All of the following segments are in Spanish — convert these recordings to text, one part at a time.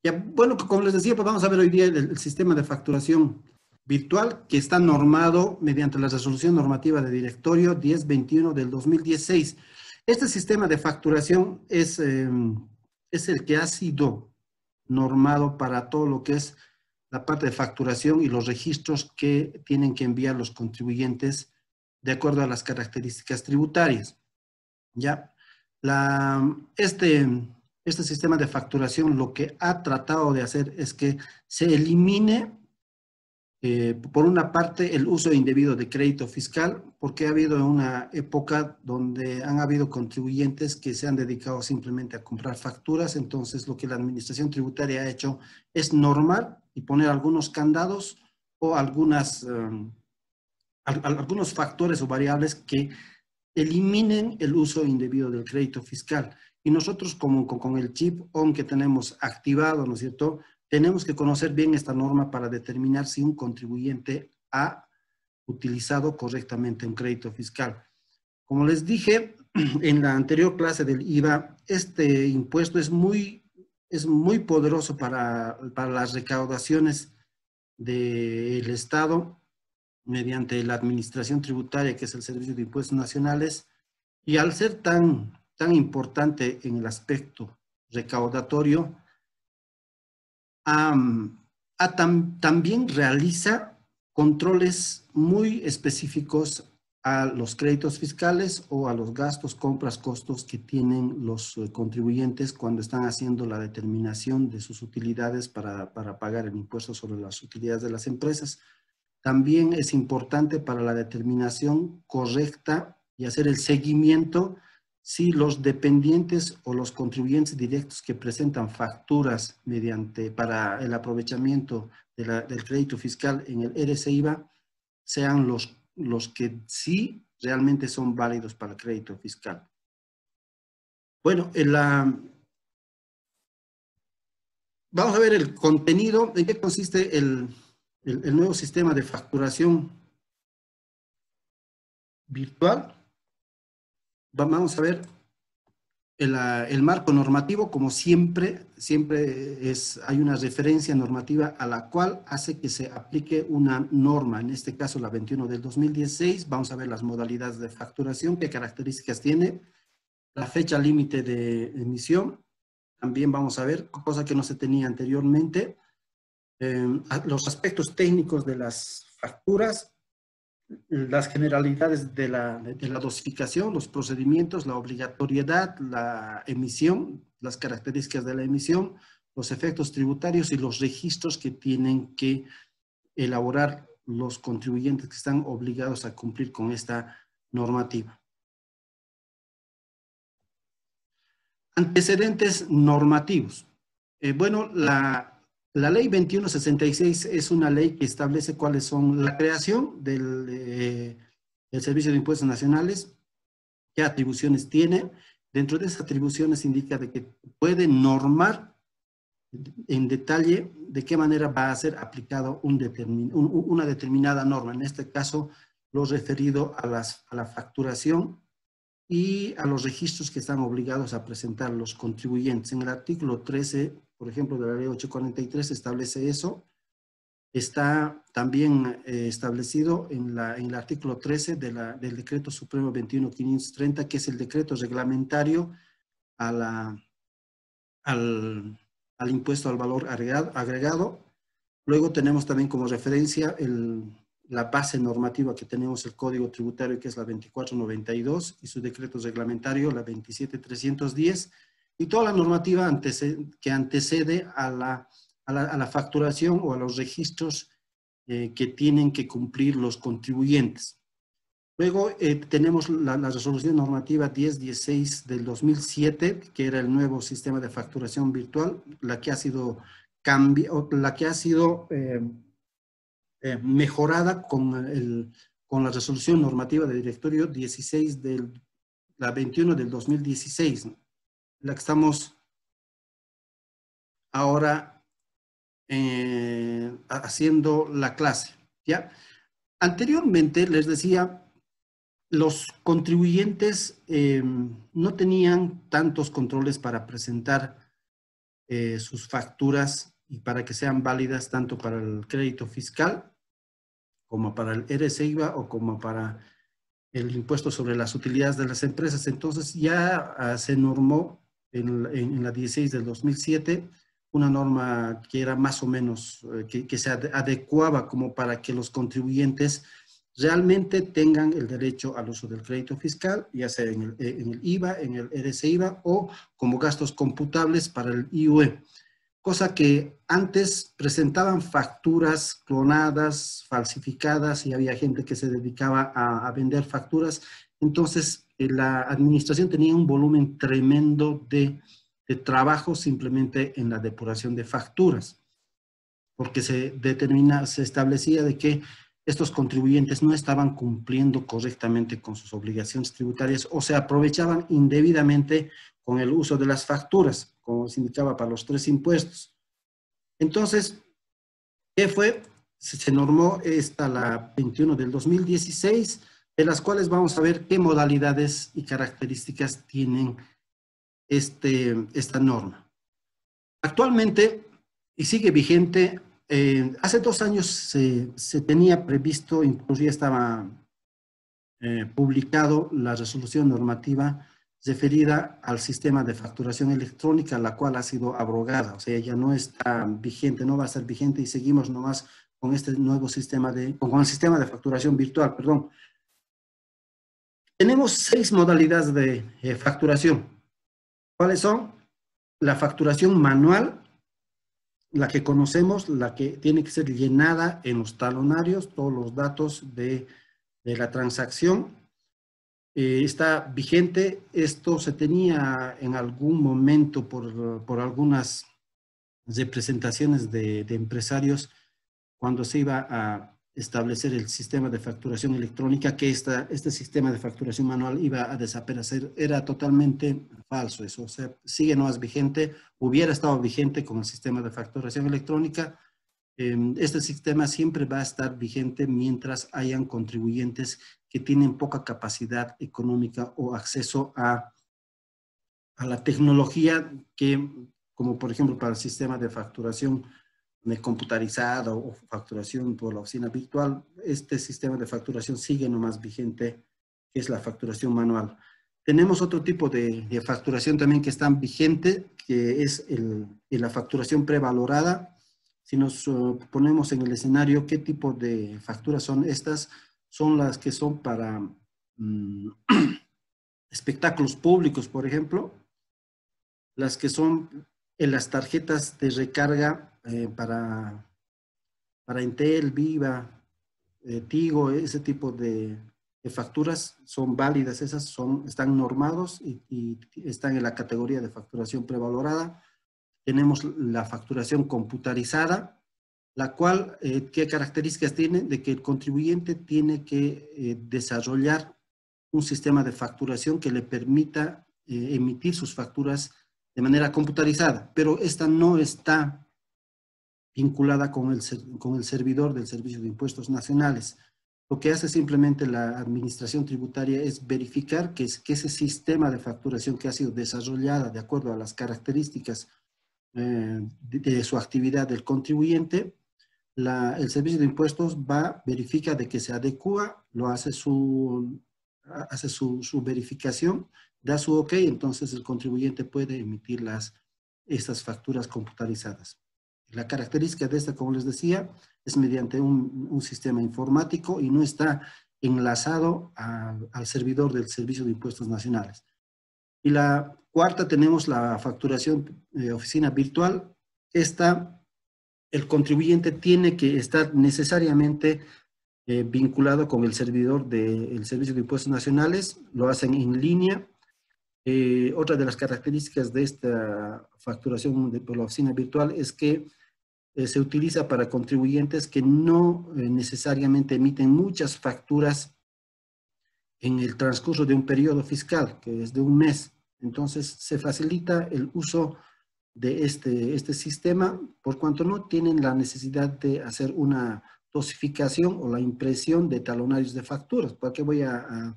Ya, bueno, como les decía, pues vamos a ver hoy día el sistema de facturación virtual que está normado mediante la resolución normativa de directorio 1021 del 2016. Este sistema de facturación es el que ha sido normado para todo lo que es la parte de facturación y los registros que tienen que enviar los contribuyentes de acuerdo a las características tributarias. Ya, este sistema de facturación lo que ha tratado de hacer es que se elimine, por una parte, el uso indebido de crédito fiscal, porque ha habido una época donde han habido contribuyentes que se han dedicado simplemente a comprar facturas. Entonces, lo que la administración tributaria ha hecho es normar y poner algunos candados o algunos factores o variables que eliminen el uso indebido del crédito fiscal. Y nosotros con el chip ON que tenemos activado, ¿no es cierto?, tenemos que conocer bien esta norma para determinar si un contribuyente ha utilizado correctamente un crédito fiscal. Como les dije en la anterior clase del IVA, este impuesto es muy poderoso para las recaudaciones del Estado mediante la administración tributaria, que es el Servicio de Impuestos Nacionales, y al ser tan importante en el aspecto recaudatorio, también realiza controles muy específicos a los créditos fiscales o a los gastos, compras, costos que tienen los contribuyentes cuando están haciendo la determinación de sus utilidades para pagar el impuesto sobre las utilidades de las empresas. También es importante para la determinación correcta y hacer el seguimiento si los dependientes o los contribuyentes directos que presentan facturas para el aprovechamiento del crédito fiscal en el RC-IVA sean los que sí realmente son válidos para el crédito fiscal. Bueno, vamos a ver el contenido, en qué consiste el nuevo sistema de facturación virtual. Vamos a ver el marco normativo. Como siempre hay una referencia normativa a la cual hace que se aplique una norma, en este caso la 21 del 2016. Vamos a ver las modalidades de facturación, qué características tiene, la fecha límite de emisión. También vamos a ver, cosa que no se tenía anteriormente, los aspectos técnicos de las facturas, las generalidades de la dosificación, los procedimientos, la obligatoriedad, la emisión, las características de la emisión, los efectos tributarios y los registros que tienen que elaborar los contribuyentes que están obligados a cumplir con esta normativa. Antecedentes normativos. Bueno, la ley 2166 es una ley que establece cuáles son la creación del Servicio de Impuestos Nacionales, qué atribuciones tiene. Dentro de esas atribuciones indica de que puede normar en detalle de qué manera va a ser aplicado una determinada norma. En este caso, lo referido a la facturación y a los registros que están obligados a presentar los contribuyentes. En el artículo 13, por ejemplo, de la ley 843 establece eso. Está también establecido en el artículo 13 del decreto supremo 21.530, que es el decreto reglamentario al impuesto al valor agregado. Luego tenemos también como referencia la base normativa que tenemos, el Código Tributario, que es la 2492, y su decreto reglamentario, la 27310, y toda la normativa que antecede a la facturación o a los registros que tienen que cumplir los contribuyentes. Luego tenemos la resolución normativa 1016 del 2007, que era el nuevo sistema de facturación virtual, la que ha sido mejorada con la resolución normativa de directorio 16 la 21 del 2016, ¿no? La que estamos ahora haciendo la clase, ¿ya? Anteriormente les decía, los contribuyentes no tenían tantos controles para presentar sus facturas y para que sean válidas tanto para el crédito fiscal como para el ERES-IVA o como para el impuesto sobre las utilidades de las empresas. Entonces ya se normó en la 16 del 2007 una norma que era más o menos, que se adecuaba como para que los contribuyentes realmente tengan el derecho al uso del crédito fiscal, ya sea en el IVA, en el ERES-IVA o como gastos computables para el IUE. Cosa que antes presentaban facturas clonadas, falsificadas, y había gente que se dedicaba a vender facturas. Entonces, la administración tenía un volumen tremendo de trabajo simplemente en la depuración de facturas, porque se establecía de que estos contribuyentes no estaban cumpliendo correctamente con sus obligaciones tributarias o se aprovechaban indebidamente con el uso de las facturas, como se indicaba para los 3 impuestos. Entonces, ¿qué fue? Se normó la 21 del 2016, de las cuales vamos a ver qué modalidades y características tienen esta norma. Actualmente, y sigue vigente, hace 2 años se tenía previsto, incluso ya estaba publicado la resolución normativa referida al sistema de facturación electrónica, la cual ha sido abrogada, o sea, ya no está vigente, no va a estar vigente y seguimos nomás con este nuevo sistema con el sistema de facturación virtual, perdón. Tenemos 6 modalidades de facturación. ¿Cuáles son? La facturación manual, la que conocemos, la que tiene que ser llenada en los talonarios, todos los datos de la transacción. Está vigente. Esto se tenía en algún momento por algunas representaciones de empresarios cuando se iba a establecer el sistema de facturación electrónica, que este sistema de facturación manual iba a desaparecer. Era totalmente falso eso, o sea, sigue no es vigente, hubiera estado vigente con el sistema de facturación electrónica. Este sistema siempre va a estar vigente mientras hayan contribuyentes que tienen poca capacidad económica o acceso a la tecnología como por ejemplo para el sistema de facturación computarizada o facturación por la oficina virtual, este sistema de facturación sigue nomás vigente, que es la facturación manual. Tenemos otro tipo de facturación también que está vigente, que es la facturación prevalorada. Si nos ponemos en el escenario, ¿qué tipo de facturas son estas? Son las que son para espectáculos públicos, por ejemplo, las que son en las tarjetas de recarga para Entel, Viva, Tigo, ese tipo de facturas son válidas, esas están normados y están en la categoría de facturación prevalorada. Tenemos la facturación computarizada, la cual, ¿qué características tiene? De que el contribuyente tiene que desarrollar un sistema de facturación que le permita emitir sus facturas de manera computarizada, pero esta no está vinculada con el servidor del Servicio de Impuestos Nacionales. Lo que hace simplemente la Administración Tributaria es verificar que ese sistema de facturación que ha sido desarrollada de acuerdo a las características de su actividad del contribuyente, el Servicio de Impuestos verifica de que se adecua, hace su verificación, da su ok, entonces el contribuyente puede emitir estas facturas computarizadas. La característica de esta, como les decía, es mediante un sistema informático y no está enlazado al servidor del Servicio de Impuestos Nacionales. Y la cuarta tenemos la facturación oficina virtual. El contribuyente tiene que estar necesariamente vinculado con el servidor del Servicio de Impuestos Nacionales, lo hacen en línea. Otra de las características de esta facturación por la oficina virtual es que se utiliza para contribuyentes que no necesariamente emiten muchas facturas en el transcurso de un periodo fiscal, que es de un mes. Entonces, se facilita el uso de este sistema por cuanto no tienen la necesidad de hacer una dosificación o la impresión de talonarios de facturas. ¿Para qué voy a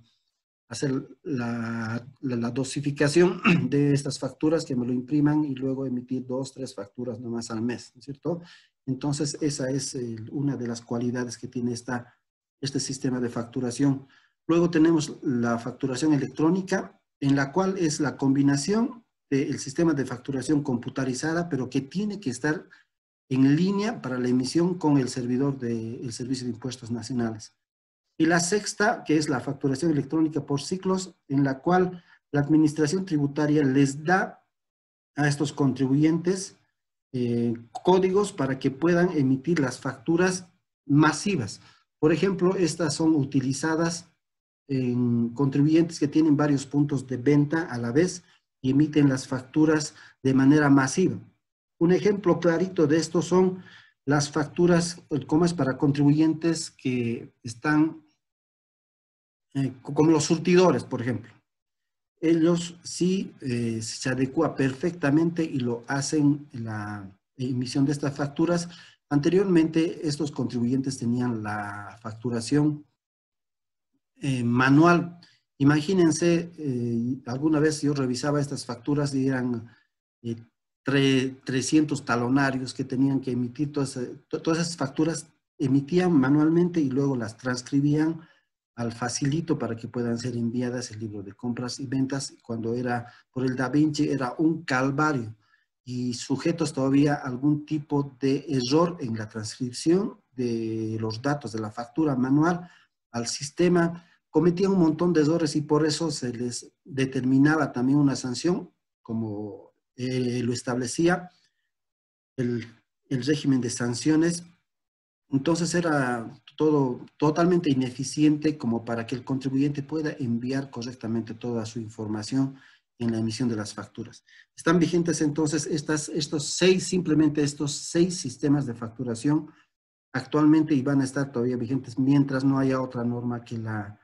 hacer la dosificación de estas facturas, que me lo impriman y luego emitir 2, 3 facturas nomás al mes, ¿no es cierto? Entonces, esa es una de las cualidades que tiene este sistema de facturación. Luego tenemos la facturación electrónica, en la cual es la combinación del sistema de facturación computarizada, pero que tiene que estar en línea para la emisión con el servidor del Servicio de Impuestos Nacionales. Y la sexta, que es la facturación electrónica por ciclos, en la cual la administración tributaria les da a estos contribuyentes códigos para que puedan emitir las facturas masivas. Por ejemplo, estas son utilizadas en contribuyentes que tienen varios puntos de venta a la vez y emiten las facturas de manera masiva. Un ejemplo clarito de esto son las facturas, como es para contribuyentes que están, como los surtidores, por ejemplo. Ellos sí se adecua perfectamente y lo hacen la emisión de estas facturas. Anteriormente, estos contribuyentes tenían la facturación manual. Imagínense, alguna vez yo revisaba estas facturas y eran 300 talonarios que tenían que emitir. Todas esas facturas emitían manualmente y luego las transcribían al facilito para que puedan ser enviadas el libro de compras y ventas. Cuando era por el Da Vinci era un calvario y sujetos todavía a algún tipo de error en la transcripción de los datos de la factura manual al sistema, cometían un montón de errores y por eso se les determinaba también una sanción, como lo establecía el régimen de sanciones. Entonces era todo totalmente ineficiente como para que el contribuyente pueda enviar correctamente toda su información en la emisión de las facturas. Están vigentes entonces simplemente estos 6 sistemas de facturación actualmente y van a estar todavía vigentes mientras no haya otra norma que la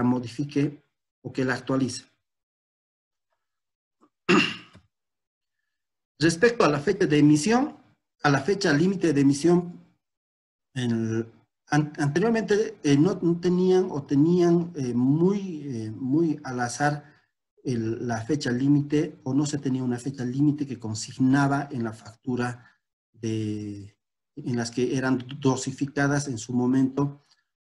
modifique o que la actualice. Respecto a la fecha de emisión, a la fecha límite de emisión, anteriormente no tenían o tenían muy al azar la fecha límite o no se tenía una fecha límite que consignaba en la factura en las que eran dosificadas en su momento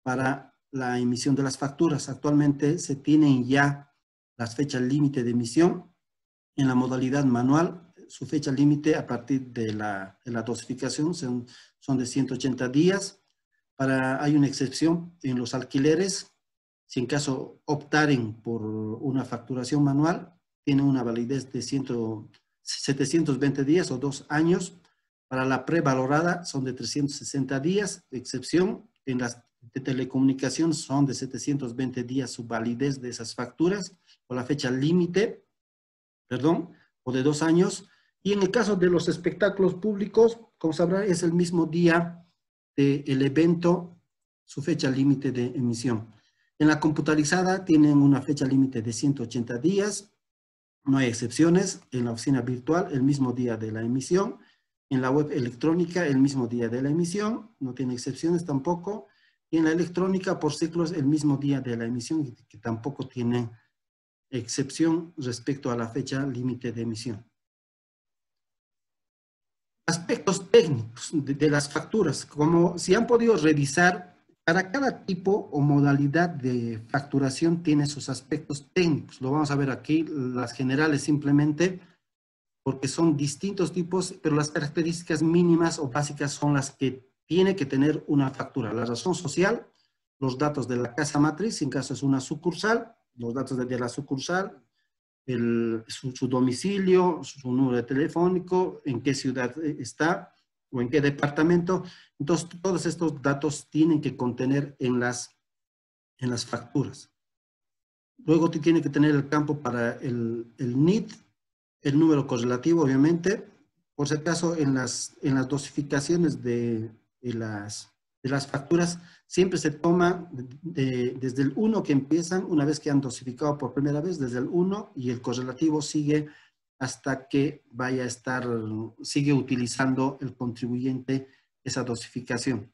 para la emisión de las facturas. Actualmente se tienen ya las fechas límite de emisión en la modalidad manual. Su fecha límite a partir de la dosificación son de 180 días. Hay una excepción en los alquileres. Si en caso optaren por una facturación manual, tienen una validez de 720 días o 2 años. Para la prevalorada son de 360 días, excepción. En las de telecomunicación son de 720 días su validez de esas facturas, o la fecha límite, o de 2 años. Y en el caso de los espectáculos públicos, como sabrán, es el mismo día del evento, su fecha límite de emisión. En la computarizada tienen una fecha límite de 180 días, no hay excepciones. En la oficina virtual, el mismo día de la emisión. En la web electrónica, el mismo día de la emisión, no tiene excepciones tampoco. Y en la electrónica, por ciclos, el mismo día de la emisión, que tampoco tiene excepción respecto a la fecha límite de emisión. Aspectos técnicos de las facturas, como si han podido revisar, para cada tipo o modalidad de facturación tiene sus aspectos técnicos. Lo vamos a ver aquí, las generales simplemente, porque son distintos tipos, pero las características mínimas o básicas son las que tiene que tener una factura. La razón social, los datos de la casa matriz, en caso es una sucursal, los datos de la sucursal, su domicilio, su número telefónico, en qué ciudad está o en qué departamento. Entonces, todos estos datos tienen que contener en las facturas. Luego tiene que tener el campo para el NIT, el número correlativo, obviamente. Por si acaso, en las dosificaciones de las facturas, siempre se toma desde el 1 que empiezan, una vez que han dosificado por primera vez, desde el 1, y el correlativo sigue hasta que vaya a sigue utilizando el contribuyente esa dosificación.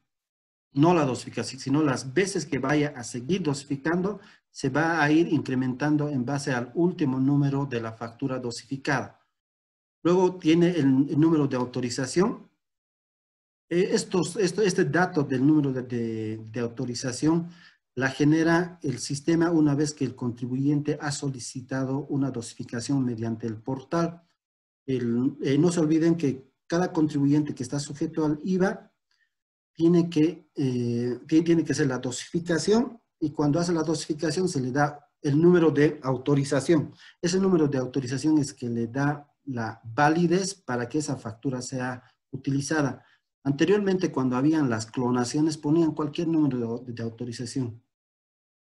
No la dosificación, sino las veces que vaya a seguir dosificando, se va a ir incrementando en base al último número de la factura dosificada. Luego tiene el número de autorización. Este dato del número de autorización la genera el sistema una vez que el contribuyente ha solicitado una dosificación mediante el portal. No se olviden que cada contribuyente que está sujeto al IVA tiene que hacer la dosificación, y cuando hace la dosificación se le da el número de autorización. Ese número de autorización es que le da la validez para que esa factura sea utilizada. Anteriormente, cuando habían las clonaciones, ponían cualquier número de autorización.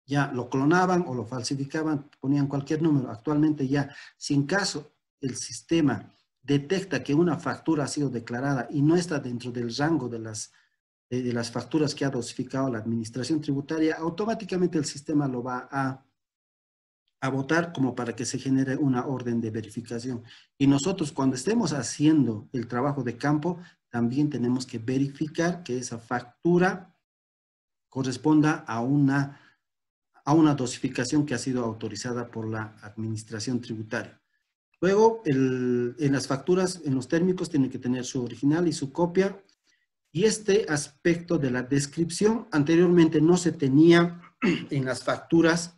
Ya lo clonaban o lo falsificaban, ponían cualquier número. Actualmente ya, si en caso el sistema detecta que una factura ha sido declarada y no está dentro del rango de las facturas que ha dosificado la administración tributaria, automáticamente el sistema lo va a votar como para que se genere una orden de verificación. Y nosotros, cuando estemos haciendo el trabajo de campo, también tenemos que verificar que esa factura corresponda a una dosificación que ha sido autorizada por la administración tributaria. Luego, en las facturas, en los térmicos, tiene que tener su original y su copia. Y este aspecto de la descripción anteriormente no se tenía en las facturas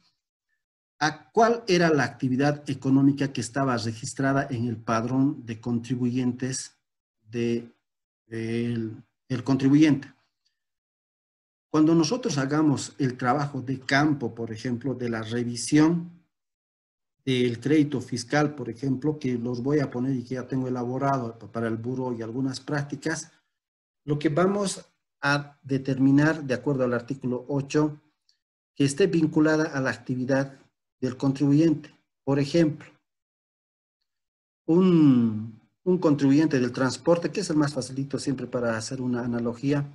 a cuál era la actividad económica que estaba registrada en el padrón de contribuyentes del contribuyente. Cuando nosotros hagamos el trabajo de campo, por ejemplo, de la revisión del crédito fiscal, por ejemplo, que los voy a poner y que ya tengo elaborado para el buró y algunas prácticas, lo que vamos a determinar, de acuerdo al artículo 8, que esté vinculada a la actividad del contribuyente. Por ejemplo, un contribuyente del transporte, que es el más facilito siempre para hacer una analogía,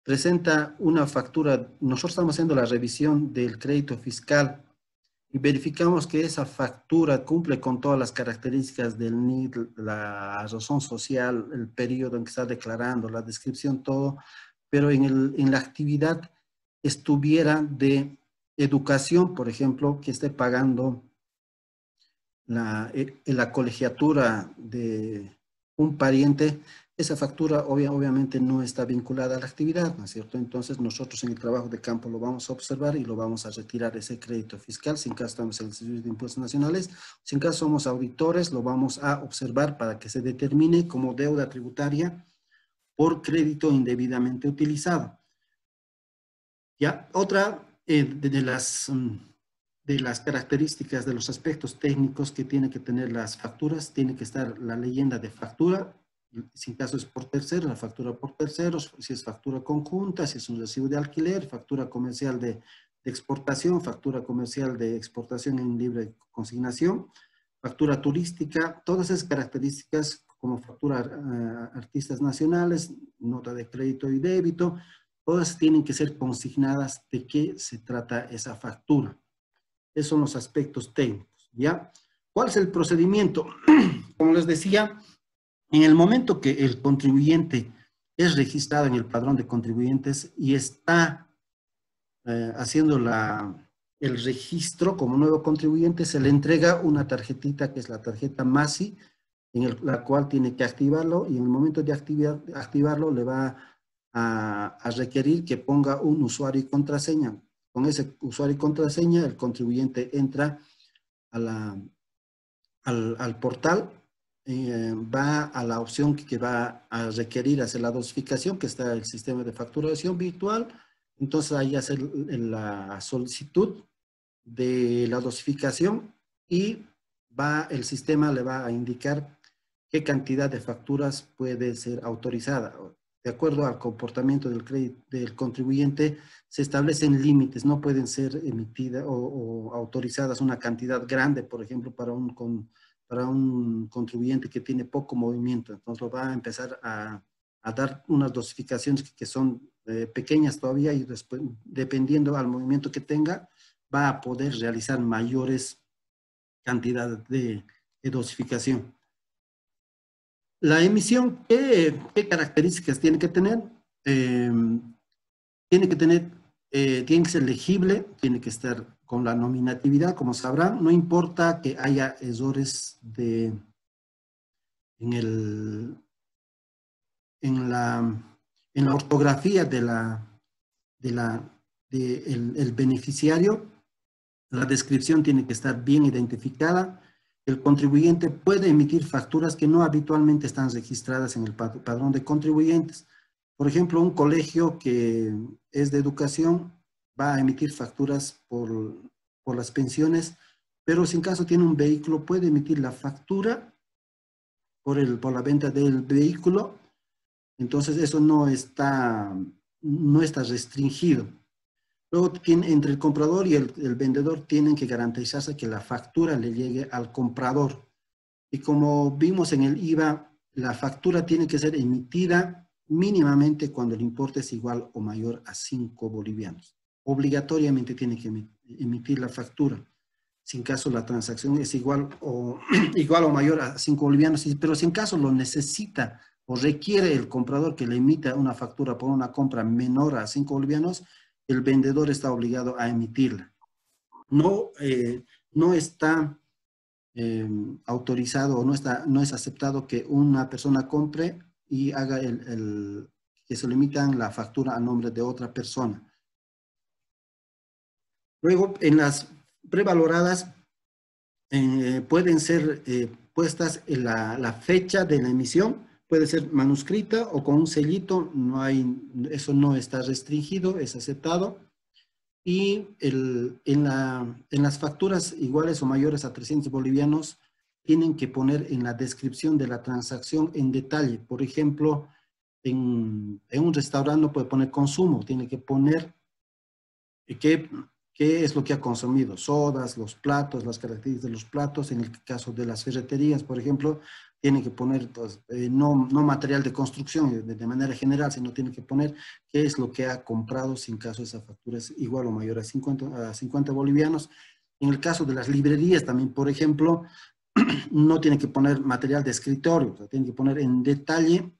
presenta una factura. Nosotros estamos haciendo la revisión del crédito fiscal y verificamos que esa factura cumple con todas las características del NID, la razón social, el periodo en que está declarando, la descripción, todo, pero en la actividad estuviera de educación, por ejemplo, que esté pagando la colegiatura de un pariente, esa factura obviamente no está vinculada a la actividad, ¿no es cierto? Entonces nosotros en el trabajo de campo lo vamos a observar y lo vamos a retirar ese crédito fiscal. Si en caso estamos en el Servicio de Impuestos Nacionales, si en caso somos auditores, lo vamos a observar para que se determine como deuda tributaria por crédito indebidamente utilizado. Ya, otra de las características, de los aspectos técnicos que tienen que tener las facturas, tiene que estar la leyenda de factura. Si en caso es por terceros, la factura por terceros, si es factura conjunta, si es un recibo de alquiler, factura comercial de exportación, factura comercial de exportación en libre consignación, factura turística, todas esas características como factura artistas nacionales, nota de crédito y débito, todas tienen que ser consignadas de qué se trata esa factura. Esos son los aspectos técnicos, ¿ya? ¿Cuál es el procedimiento? Como les decía, en el momento que el contribuyente es registrado en el padrón de contribuyentes y está haciendo el registro como nuevo contribuyente, se le entrega una tarjetita que es la tarjeta MASI, la cual tiene que activarlo, y en el momento de activarlo le va a requerir que ponga un usuario y contraseña. Con ese usuario y contraseña el contribuyente entra al portal, va a la opción que va a requerir hacer la dosificación, que está el sistema de facturación virtual. Entonces ahí hace la solicitud de la dosificación y el sistema le va a indicar qué cantidad de facturas puede ser autorizada. De acuerdo al comportamiento del contribuyente, se establecen límites, no pueden ser emitidas o autorizadas una cantidad grande, por ejemplo, para un contribuyente que tiene poco movimiento. Entonces lo va a empezar a dar unas dosificaciones que son pequeñas todavía, y después, dependiendo al movimiento que tenga, va a poder realizar mayores cantidades de dosificación. La emisión, ¿qué características tiene que tener? Tiene que ser legible, tiene que estar con la nominatividad, como sabrán, no importa que haya errores en, el, en, la, en la ortografía el beneficiario, la descripción tiene que estar bien identificada. El contribuyente puede emitir facturas que no habitualmente están registradas en el padrón de contribuyentes. Por ejemplo, un colegio que es de educación va a emitir facturas por las pensiones, pero si en caso tiene un vehículo, puede emitir la factura por la venta del vehículo. Entonces, eso no está restringido. Luego, entre el comprador y el vendedor tienen que garantizarse que la factura le llegue al comprador. Y como vimos en el IVA, la factura tiene que ser emitida mínimamente cuando el importe es igual o mayor a 5 bolivianos. Obligatoriamente tiene que emitir la factura. Si en caso la transacción es igual o mayor a 5 bolivianos, pero si en caso lo necesita o requiere el comprador que le emita una factura por una compra menor a 5 bolivianos, el vendedor está obligado a emitirla. No está autorizado o no es aceptado que una persona compre y haga que se le emitan la factura a nombre de otra persona. Luego, en las prevaloradas pueden ser puestas en la fecha de la emisión, puede ser manuscrita o con un sellito, eso no está restringido, es aceptado. Y en las facturas iguales o mayores a 300 bolivianos, tienen que poner en la descripción de la transacción en detalle. Por ejemplo, en un restaurante no puede poner consumo, tiene que poner qué es lo que ha consumido, sodas, los platos, las características de los platos. En el caso de las ferreterías, por ejemplo, tienen que poner pues, no material de construcción de manera general, sino tienen que poner qué es lo que ha comprado, si en caso esa factura es igual o mayor a 50 bolivianos. En el caso de las librerías también, por ejemplo, no tiene que poner material de escritorio, o sea, tiene que poner en detalle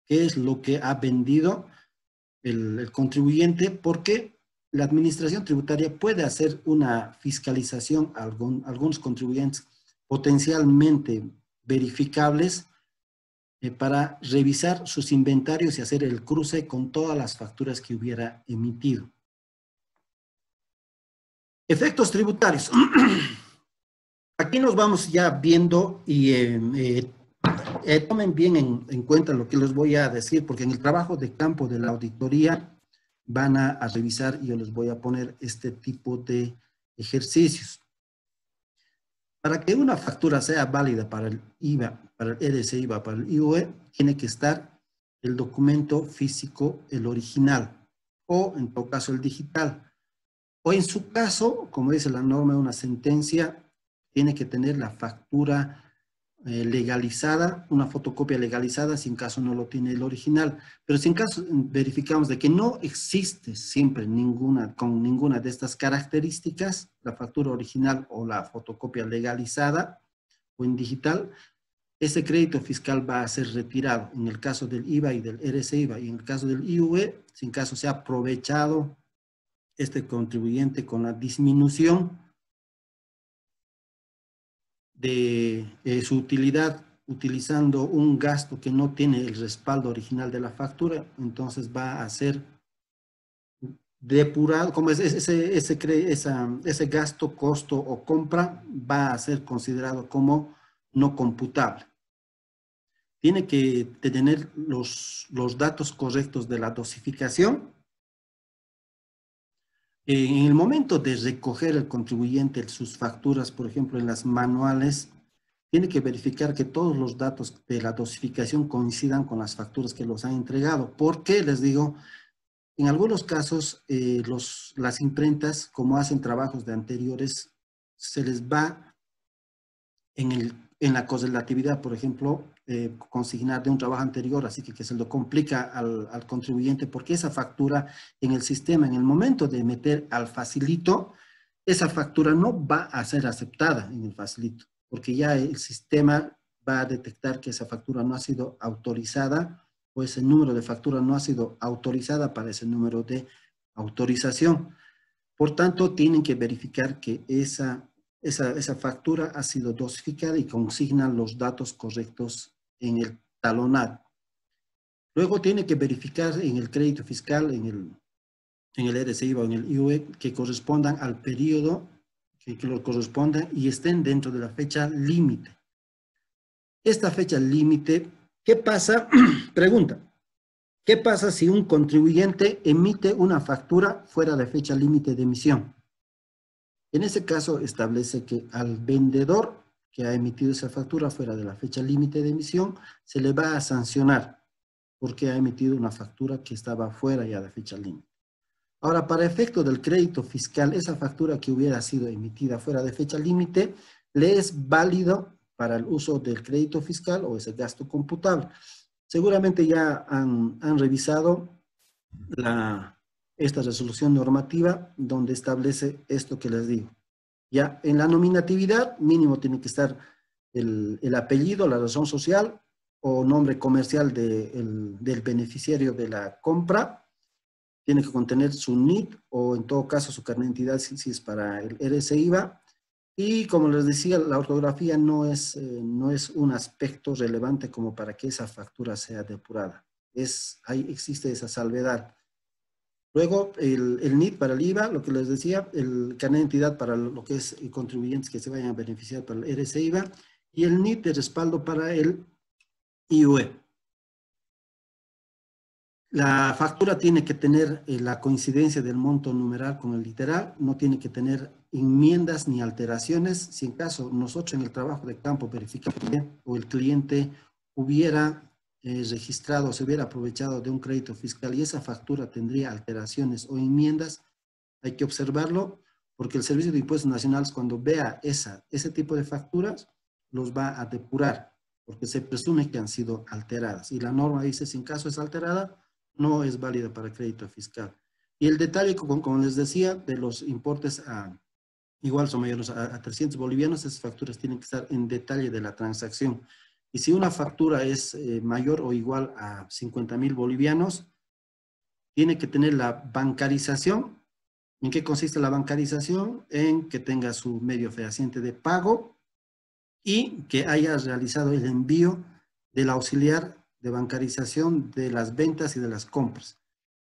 qué es lo que ha vendido el contribuyente, porque la administración tributaria puede hacer una fiscalización a algunos contribuyentes potencialmente verificables para revisar sus inventarios y hacer el cruce con todas las facturas que hubiera emitido. Efectos tributarios. Aquí nos vamos ya viendo y tomen bien en cuenta lo que les voy a decir, porque en el trabajo de campo de la auditoría van a revisar y yo les voy a poner este tipo de ejercicios. Para que una factura sea válida para el IVA, para el EDC-IVA, para el IUE, tiene que estar el documento físico, el original, o en todo caso el digital. O en su caso, como dice la norma de una sentencia, tiene que tener la factura legalizada, una fotocopia legalizada, si en caso no lo tiene el original. Pero si en caso verificamos de que no existe siempre con ninguna de estas características, la factura original o la fotocopia legalizada o en digital, ese crédito fiscal va a ser retirado en el caso del IVA y del RC-IVA, y en el caso del IUE, si en caso se ha aprovechado este contribuyente con la disminución de su utilidad utilizando un gasto que no tiene el respaldo original de la factura, entonces va a ser depurado, como ese gasto, costo o compra va a ser considerado como no computable. Tiene que tener los datos correctos de la dosificación. En el momento de recoger el contribuyente sus facturas, por ejemplo, en las manuales, tiene que verificar que todos los datos de la dosificación coincidan con las facturas que los han entregado. ¿Por qué? Les digo, en algunos casos, las imprentas, como hacen trabajos de anteriores, se les va en la correlatividad, por ejemplo, consignar de un trabajo anterior, así que se lo complica al contribuyente, porque esa factura en el sistema, en el momento de meter al facilito, esa factura no va a ser aceptada en el facilito, porque ya el sistema va a detectar que esa factura no ha sido autorizada, o ese número de factura no ha sido autorizada para ese número de autorización. Por tanto, tienen que verificar que esa factura ha sido dosificada y consignan los datos correctos en el talonado. Luego tiene que verificar en el crédito fiscal, en el RCIVA o en el IUE, que correspondan al periodo que lo correspondan y estén dentro de la fecha límite. Esta fecha límite, ¿qué pasa? Pregunta, ¿qué pasa si un contribuyente emite una factura fuera de fecha límite de emisión? En ese caso establece que al vendedor que ha emitido esa factura fuera de la fecha límite de emisión, se le va a sancionar porque ha emitido una factura que estaba fuera ya de fecha límite. Ahora, para efecto del crédito fiscal, esa factura que hubiera sido emitida fuera de fecha límite, le es válido para el uso del crédito fiscal o ese gasto computable. Seguramente ya han revisado esta resolución normativa donde establece esto que les digo. Ya en la nominatividad mínimo tiene que estar el apellido, la razón social o nombre comercial del beneficiario de la compra. Tiene que contener su NIT o en todo caso su carnet de identidad si es para el RCIVA. Y como les decía, la ortografía no es un aspecto relevante como para que esa factura sea depurada. Ahí existe esa salvedad. Luego, el NIT para el IVA, lo que les decía, el carnet de identidad para lo que es contribuyentes que se vayan a beneficiar para el RCIVA y el NIT de respaldo para el IUE. La factura tiene que tener la coincidencia del monto numeral con el literal, no tiene que tener enmiendas ni alteraciones. Si en caso nosotros en el trabajo de campo verificamos o el cliente hubiera registrado, se hubiera aprovechado de un crédito fiscal y esa factura tendría alteraciones o enmiendas, hay que observarlo porque el Servicio de Impuestos Nacionales cuando vea ese tipo de facturas los va a depurar porque se presume que han sido alteradas y la norma dice si en caso es alterada no es válida para crédito fiscal. Y el detalle, como les decía, de los importes igual son mayores a 300 bolivianos, esas facturas tienen que estar en detalle de la transacción. Y si una factura es mayor o igual a 50.000 bolivianos, tiene que tener la bancarización. ¿En qué consiste la bancarización? En que tenga su medio fehaciente de pago y que haya realizado el envío del auxiliar de bancarización de las ventas y de las compras.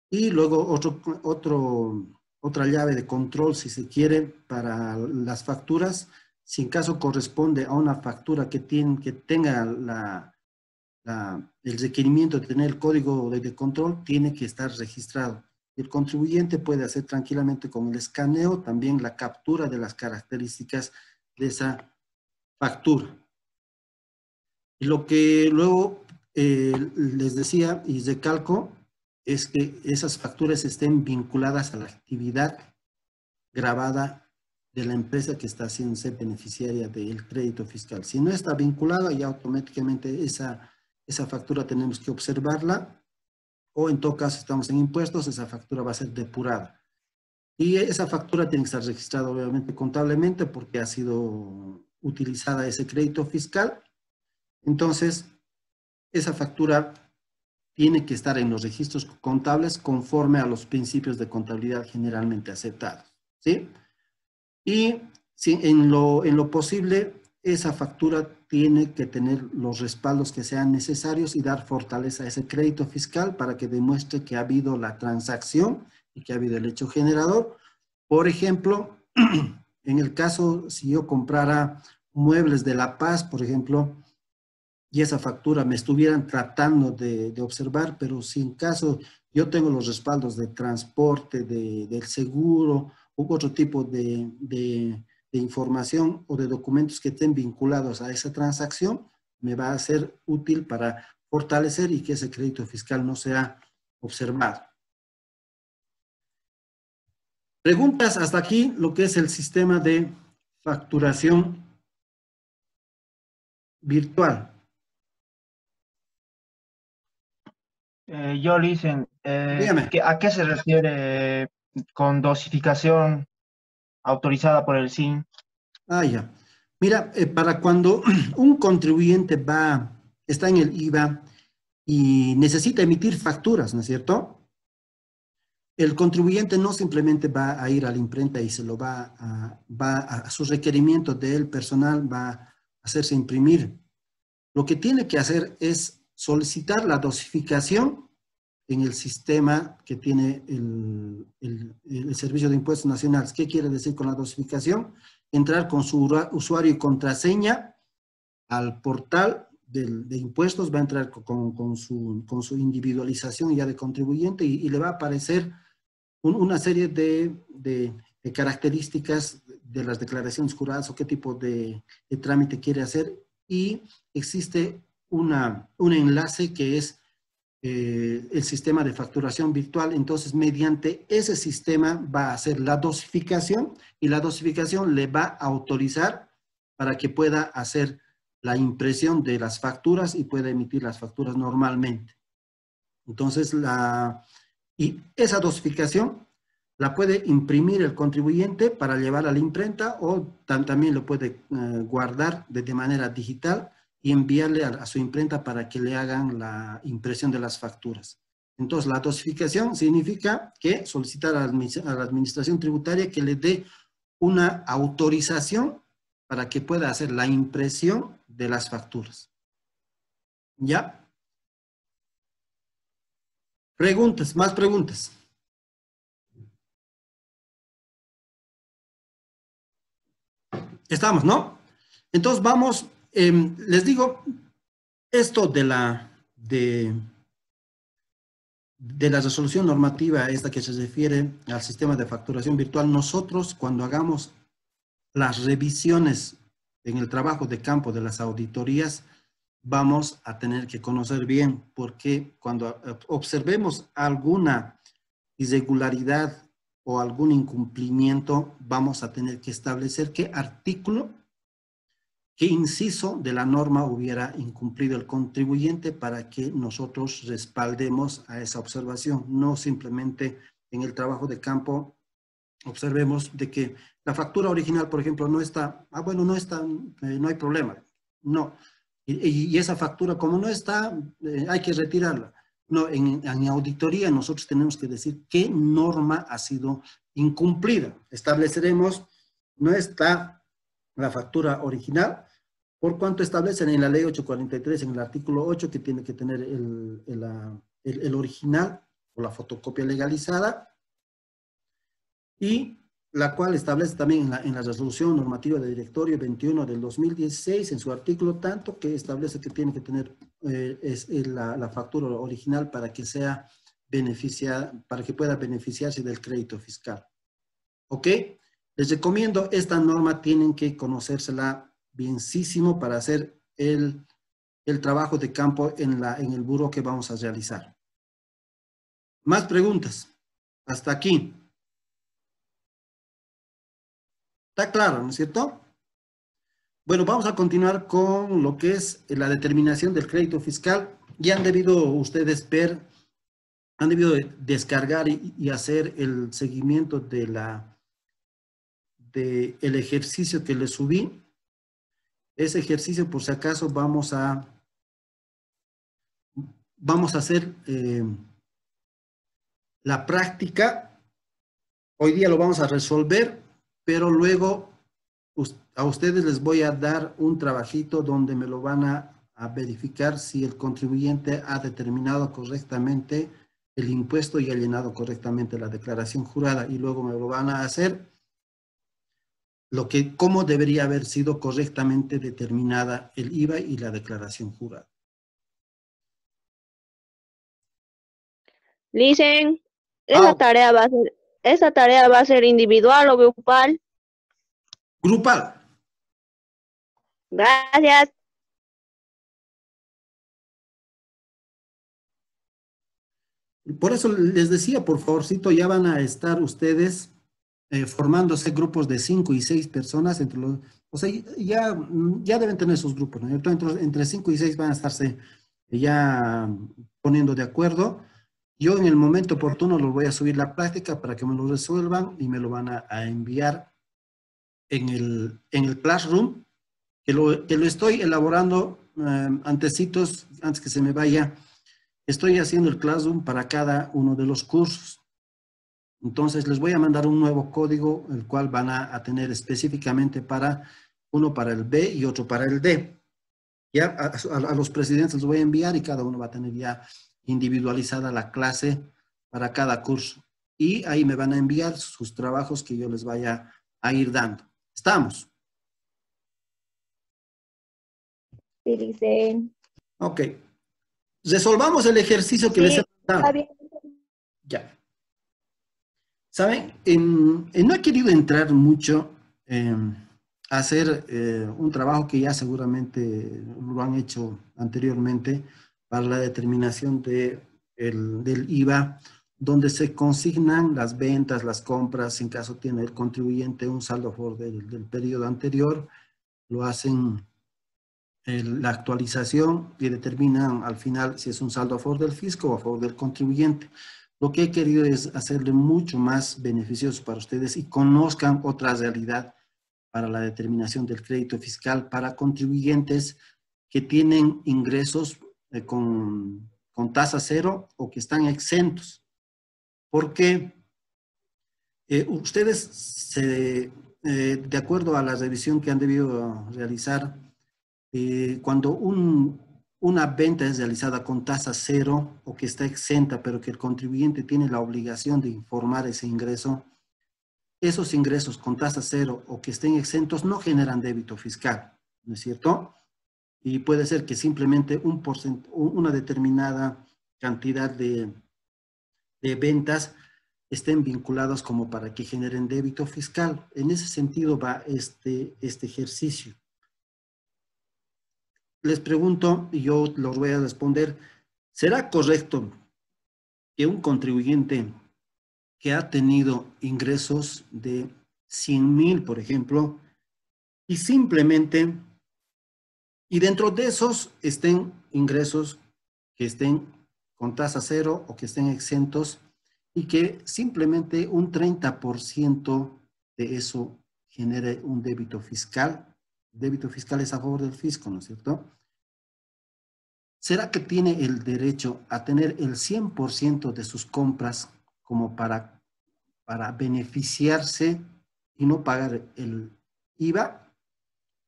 Y luego otra llave de control, si se quiere, para las facturas, si en caso corresponde a una factura que tenga el requerimiento de tener el código de control, tiene que estar registrado. El contribuyente puede hacer tranquilamente con el escaneo también la captura de las características de esa factura. Y lo que luego les decía y recalco es que esas facturas estén vinculadas a la actividad grabada de la empresa que está haciendo ser beneficiaria del crédito fiscal. Si no está vinculada, ya automáticamente esa factura tenemos que observarla o en todo caso estamos en impuestos, esa factura va a ser depurada. Y esa factura tiene que estar registrada obviamente contablemente porque ha sido utilizada ese crédito fiscal. Entonces, esa factura tiene que estar en los registros contables conforme a los principios de contabilidad generalmente aceptados, ¿sí? Y si en lo posible, esa factura tiene que tener los respaldos que sean necesarios y dar fortaleza a ese crédito fiscal para que demuestre que ha habido la transacción y que ha habido el hecho generador. Por ejemplo, en el caso, si yo comprara muebles de La Paz, por ejemplo, y esa factura me estuvieran tratando de observar, pero si en caso yo tengo los respaldos de transporte, del seguro u otro tipo de información o de documentos que estén vinculados a esa transacción, me va a ser útil para fortalecer y que ese crédito fiscal no sea observado. Preguntas hasta aquí, lo que es el sistema de facturación virtual. Yo, Licen, Dígame. ¿a qué se refiere con dosificación autorizada por el SIN? Ah, ya. Mira, para cuando un contribuyente está en el IVA y necesita emitir facturas, ¿no es cierto? El contribuyente no simplemente va a ir a la imprenta y se lo va a sus requerimientos del personal, va a hacerse imprimir. Lo que tiene que hacer es solicitar la dosificación en el sistema que tiene el Servicio de Impuestos Nacionales. ¿Qué quiere decir con la dosificación? Entrar con su usuario y contraseña al portal de impuestos, va a entrar con su individualización ya de contribuyente y le va a aparecer una serie de características de las declaraciones juradas o qué tipo de trámite quiere hacer, y existe un enlace que es el sistema de facturación virtual. Entonces, mediante ese sistema va a hacer la dosificación y la dosificación le va a autorizar para que pueda hacer la impresión de las facturas y pueda emitir las facturas normalmente. Entonces, y esa dosificación la puede imprimir el contribuyente para llevar a la imprenta, o también lo puede guardar de manera digital y enviarle a su imprenta para que le hagan la impresión de las facturas. Entonces, la dosificación significa que solicitar a la administración tributaria que le dé una autorización para que pueda hacer la impresión de las facturas. ¿Ya? Preguntas, más preguntas. Estamos, ¿no? Entonces vamos, les digo, esto de la resolución normativa, esta que se refiere al sistema de facturación virtual, nosotros cuando hagamos las revisiones en el trabajo de campo de las auditorías, vamos a tener que conocer bien, porque cuando observemos alguna irregularidad o algún incumplimiento, vamos a tener que establecer qué artículo, qué inciso de la norma hubiera incumplido el contribuyente para que nosotros respaldemos a esa observación. No simplemente en el trabajo de campo observemos de que la factura original, por ejemplo, no está, bueno, no está, no hay problema. No. Y esa factura, como no está, hay que retirarla. No, en auditoría nosotros tenemos que decir qué norma ha sido incumplida. Estableceremos, no está la factura original, por cuanto establecen en la ley 843, en el artículo 8, que tiene que tener el original o la fotocopia legalizada, y la cual establece también en la resolución normativa de directorio 21 del 2016, en su artículo tanto, que establece que tiene que tener la factura original para que sea para que pueda beneficiarse del crédito fiscal. ¿Ok? Les recomiendo esta norma, tienen que conocérsela bienísimo para hacer el trabajo de campo en el buró que vamos a realizar. ¿Más preguntas? Hasta aquí. ¿Está claro, no es cierto? Bueno, vamos a continuar con lo que es la determinación del crédito fiscal. Ya han debido ustedes ver, han debido descargar y hacer el seguimiento del ejercicio que les subí. Ese ejercicio, por si acaso, vamos a hacer la práctica. Hoy día lo vamos a resolver, pero luego a ustedes les voy a dar un trabajito donde me lo van a verificar si el contribuyente ha determinado correctamente el impuesto y ha llenado correctamente la declaración jurada, y luego me lo van a hacer cómo debería haber sido correctamente determinada el IVA y la declaración jurada. Dicen, ¿esa tarea va a ser individual o grupal? Grupal. Gracias. Por eso les decía, por favorcito, ya van a estar ustedes formándose grupos de 5 y 6 personas, o sea, ya deben tener sus grupos, ¿no? Entre 5 y 6 van a estarse ya poniendo de acuerdo. Yo en el momento oportuno los voy a subir la práctica para que me lo resuelvan y me lo van a enviar en el Classroom, que lo estoy elaborando antecitos, antes que se me vaya. Estoy haciendo el Classroom para cada uno de los cursos. Entonces les voy a mandar un nuevo código, el cual van a tener específicamente para uno para el B y otro para el D. Ya a los presidentes les voy a enviar y cada uno va a tener ya individualizada la clase para cada curso. Y ahí me van a enviar sus trabajos que yo les vaya a ir dando. ¿Estamos? Sí, dice. Ok. Resolvamos el ejercicio que les he Está dado. bien. Ya. ¿Saben? No he querido entrar mucho a hacer un trabajo que ya seguramente lo han hecho anteriormente para la determinación del IVA, donde se consignan las ventas, las compras, en caso tiene el contribuyente un saldo a favor del periodo anterior, lo hacen la actualización y determinan al final si es un saldo a favor del fisco o a favor del contribuyente. Lo que he querido es hacerle mucho más beneficioso para ustedes y conozcan otra realidad para la determinación del crédito fiscal para contribuyentes que tienen ingresos con tasa cero o que están exentos. Porque ustedes, de acuerdo a la revisión que han debido realizar, cuando una venta es realizada con tasa cero o que está exenta, pero que el contribuyente tiene la obligación de informar ese ingreso, esos ingresos con tasa cero o que estén exentos no generan débito fiscal, ¿no es cierto? Y puede ser que simplemente una determinada cantidad de ventas estén vinculados como para que generen débito fiscal. En ese sentido va este ejercicio. Les pregunto, y yo los voy a responder, ¿será correcto que un contribuyente que ha tenido ingresos de 100,000, por ejemplo, y simplemente, y dentro de esos estén ingresos que estén con tasa cero o que estén exentos, y que simplemente un 30% de eso genere un débito fiscal? Débito fiscal es a favor del fisco, ¿no es cierto? ¿Será que tiene el derecho a tener el 100% de sus compras como para beneficiarse y no pagar el IVA?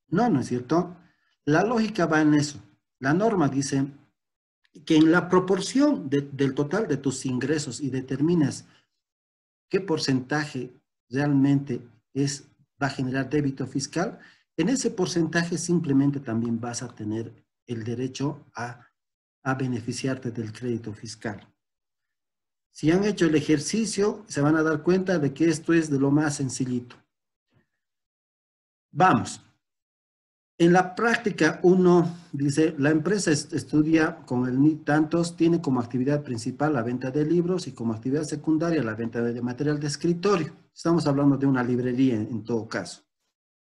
No, ¿no es cierto? La lógica va en eso. La norma dice que en la proporción del total de tus ingresos y determinas qué porcentaje realmente va a generar débito fiscal, en ese porcentaje simplemente también vas a tener el derecho a beneficiarte del crédito fiscal. Si han hecho el ejercicio, se van a dar cuenta de que esto es de lo más sencillito. Vamos. En la práctica, uno dice, la empresa estudia con el NIT tantos, tiene como actividad principal la venta de libros y como actividad secundaria la venta de material de escritorio. Estamos hablando de una librería en todo caso.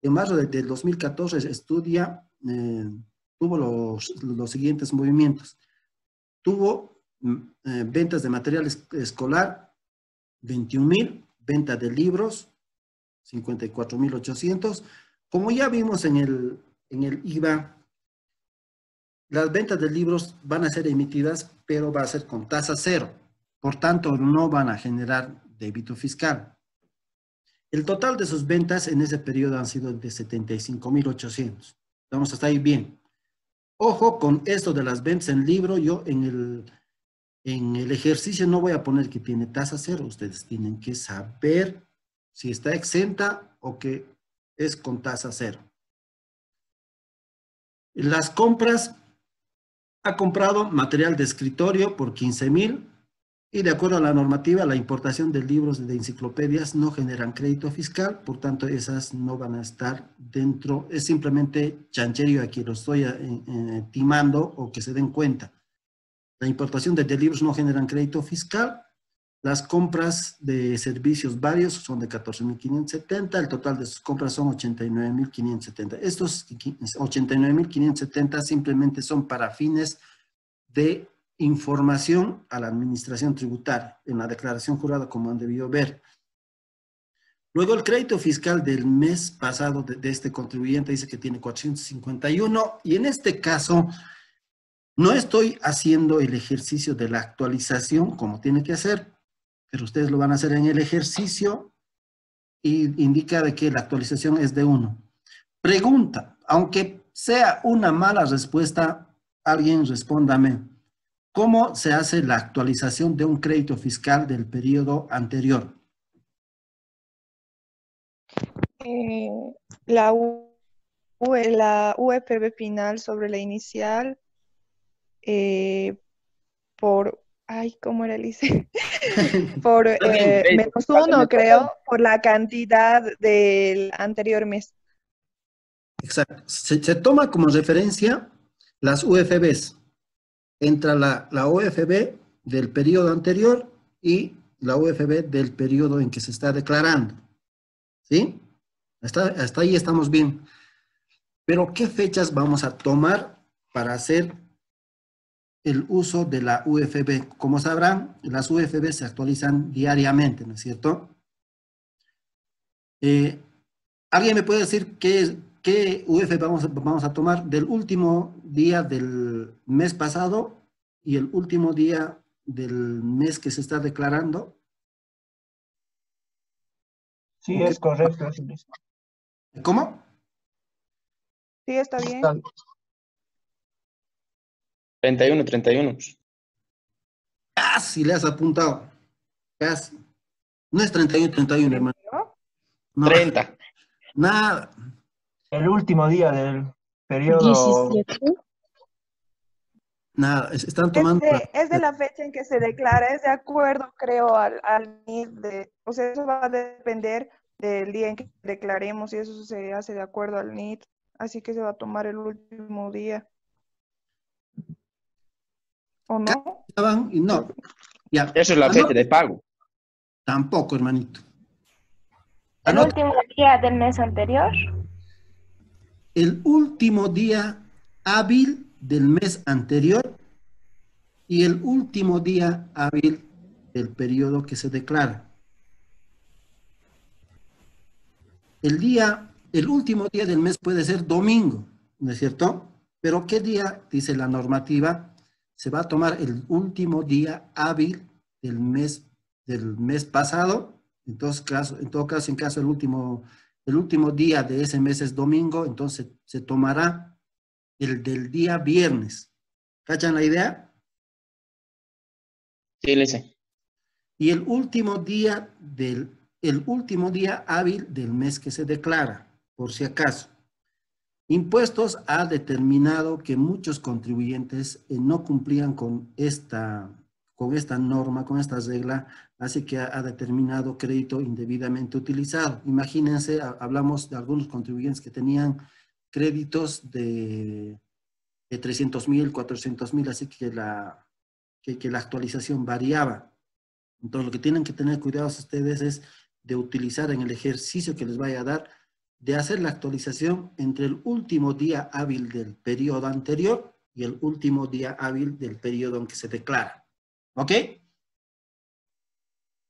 En marzo del 2014 estudia, tuvo los siguientes movimientos. Tuvo ventas de material escolar, 21,000, venta de libros, 54,800. Como ya vimos en el IVA, las ventas de libros van a ser emitidas, pero va a ser con tasa cero. Por tanto, no van a generar débito fiscal. El total de sus ventas en ese periodo han sido de 75,800. Vamos hasta ahí bien. Ojo con esto de las ventas en libro. Yo en el ejercicio no voy a poner que tiene tasa cero. Ustedes tienen que saber si está exenta o que es con tasa cero. Las compras, ha comprado material de escritorio por 15,000 y de acuerdo a la normativa, la importación de libros de enciclopedias no generan crédito fiscal, por tanto esas no van a estar dentro, es simplemente chancherío aquí, lo estoy timando o que se den cuenta. La importación de libros no generan crédito fiscal. Las compras de servicios varios son de 14,570, el total de sus compras son 89,570. Estos 89,570 simplemente son para fines de información a la administración tributaria, en la declaración jurada, como han debido ver. Luego el crédito fiscal del mes pasado de este contribuyente dice que tiene 451, y en este caso no estoy haciendo el ejercicio de la actualización como tiene que hacer. pero ustedes lo van a hacer en el ejercicio y indica de que la actualización es de 1. Pregunta, aunque sea una mala respuesta, alguien respóndame. ¿Cómo se hace la actualización de un crédito fiscal del periodo anterior? La UFB final sobre la inicial por, ay, ¿cómo era el ICE? Por menos 1, creo, por la cantidad del anterior mes. Exacto. Se toma como referencia las UFBs. Entra la UFB del periodo anterior y la UFB del periodo en que se está declarando. ¿Sí? Hasta ahí estamos bien. Pero, ¿qué fechas vamos a tomar para hacer el uso de la UFB? Como sabrán, las UFB se actualizan diariamente, ¿no es cierto? ¿Alguien me puede decir qué UFB vamos a tomar del último día del mes pasado y el último día del mes que se está declarando? Sí, es correcto. ¿Cómo? Sí, está bien. 31. Casi le has apuntado. Casi. No es 31, hermano. No, 30. nada. El último día del periodo. 17. Nada, están tomando... Es de la fecha en que se declara, es de acuerdo, creo, al NID. O sea, eso va a depender del día en que declaremos y eso se hace de acuerdo al NID. Así que se va a tomar el último día. ¿O no? Y no. Ya. Eso es la fecha de pago. Tampoco, hermanito. ¿El último día del mes anterior? El último día hábil del mes anterior y el último día hábil del periodo que se declara. El último día del mes puede ser domingo, ¿no es cierto? Pero ¿qué día, dice la normativa? Se va a tomar el último día hábil del mes pasado. En todo caso, en caso el último día de ese mes es domingo, entonces se tomará el del día viernes. ¿Cachan la idea? Sí, le sé. Y el último día hábil del mes que se declara, por si acaso. Impuestos ha determinado que muchos contribuyentes no cumplían con esta norma, con esta regla, así que ha determinado crédito indebidamente utilizado. Imagínense, hablamos de algunos contribuyentes que tenían créditos de 300,000, 400,000, así que la actualización variaba. Entonces, lo que tienen que tener cuidados ustedes es de utilizar en el ejercicio que les vaya a dar, de hacer la actualización entre el último día hábil del periodo anterior y el último día hábil del periodo en que se declara. ¿Ok?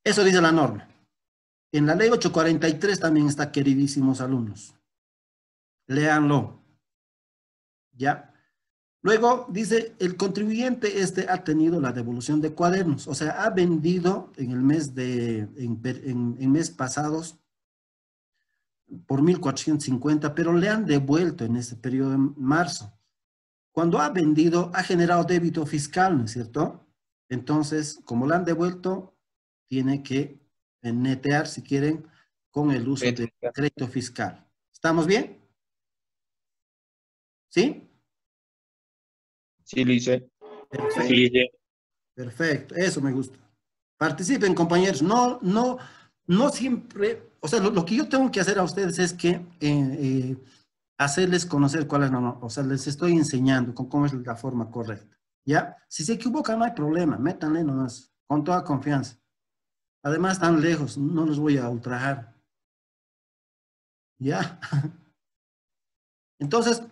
Eso dice la norma. En la ley 843 también está, queridísimos alumnos. Léanlo. ¿Ya? Luego dice, el contribuyente ha tenido la devolución de cuadernos, o sea, ha vendido en el mes en mes pasados por 1,450, pero le han devuelto en ese periodo de marzo. Cuando ha vendido, ha generado débito fiscal, ¿no es cierto? Entonces, como le han devuelto, tiene que netear, si quieren, con el uso de crédito fiscal. ¿Estamos bien? ¿Sí? Sí, lo hice. Perfecto. Sí, Perfecto, eso me gusta. Participen, compañeros. No siempre, o sea, lo que yo tengo que hacer a ustedes es que hacerles conocer cuál es la norma. O sea, les estoy enseñando cómo es la forma correcta. ¿Ya? Si se equivocan, no hay problema, métanle nomás, con toda confianza. Además, están lejos, no los voy a ultrajar. ¿Ya? Entonces,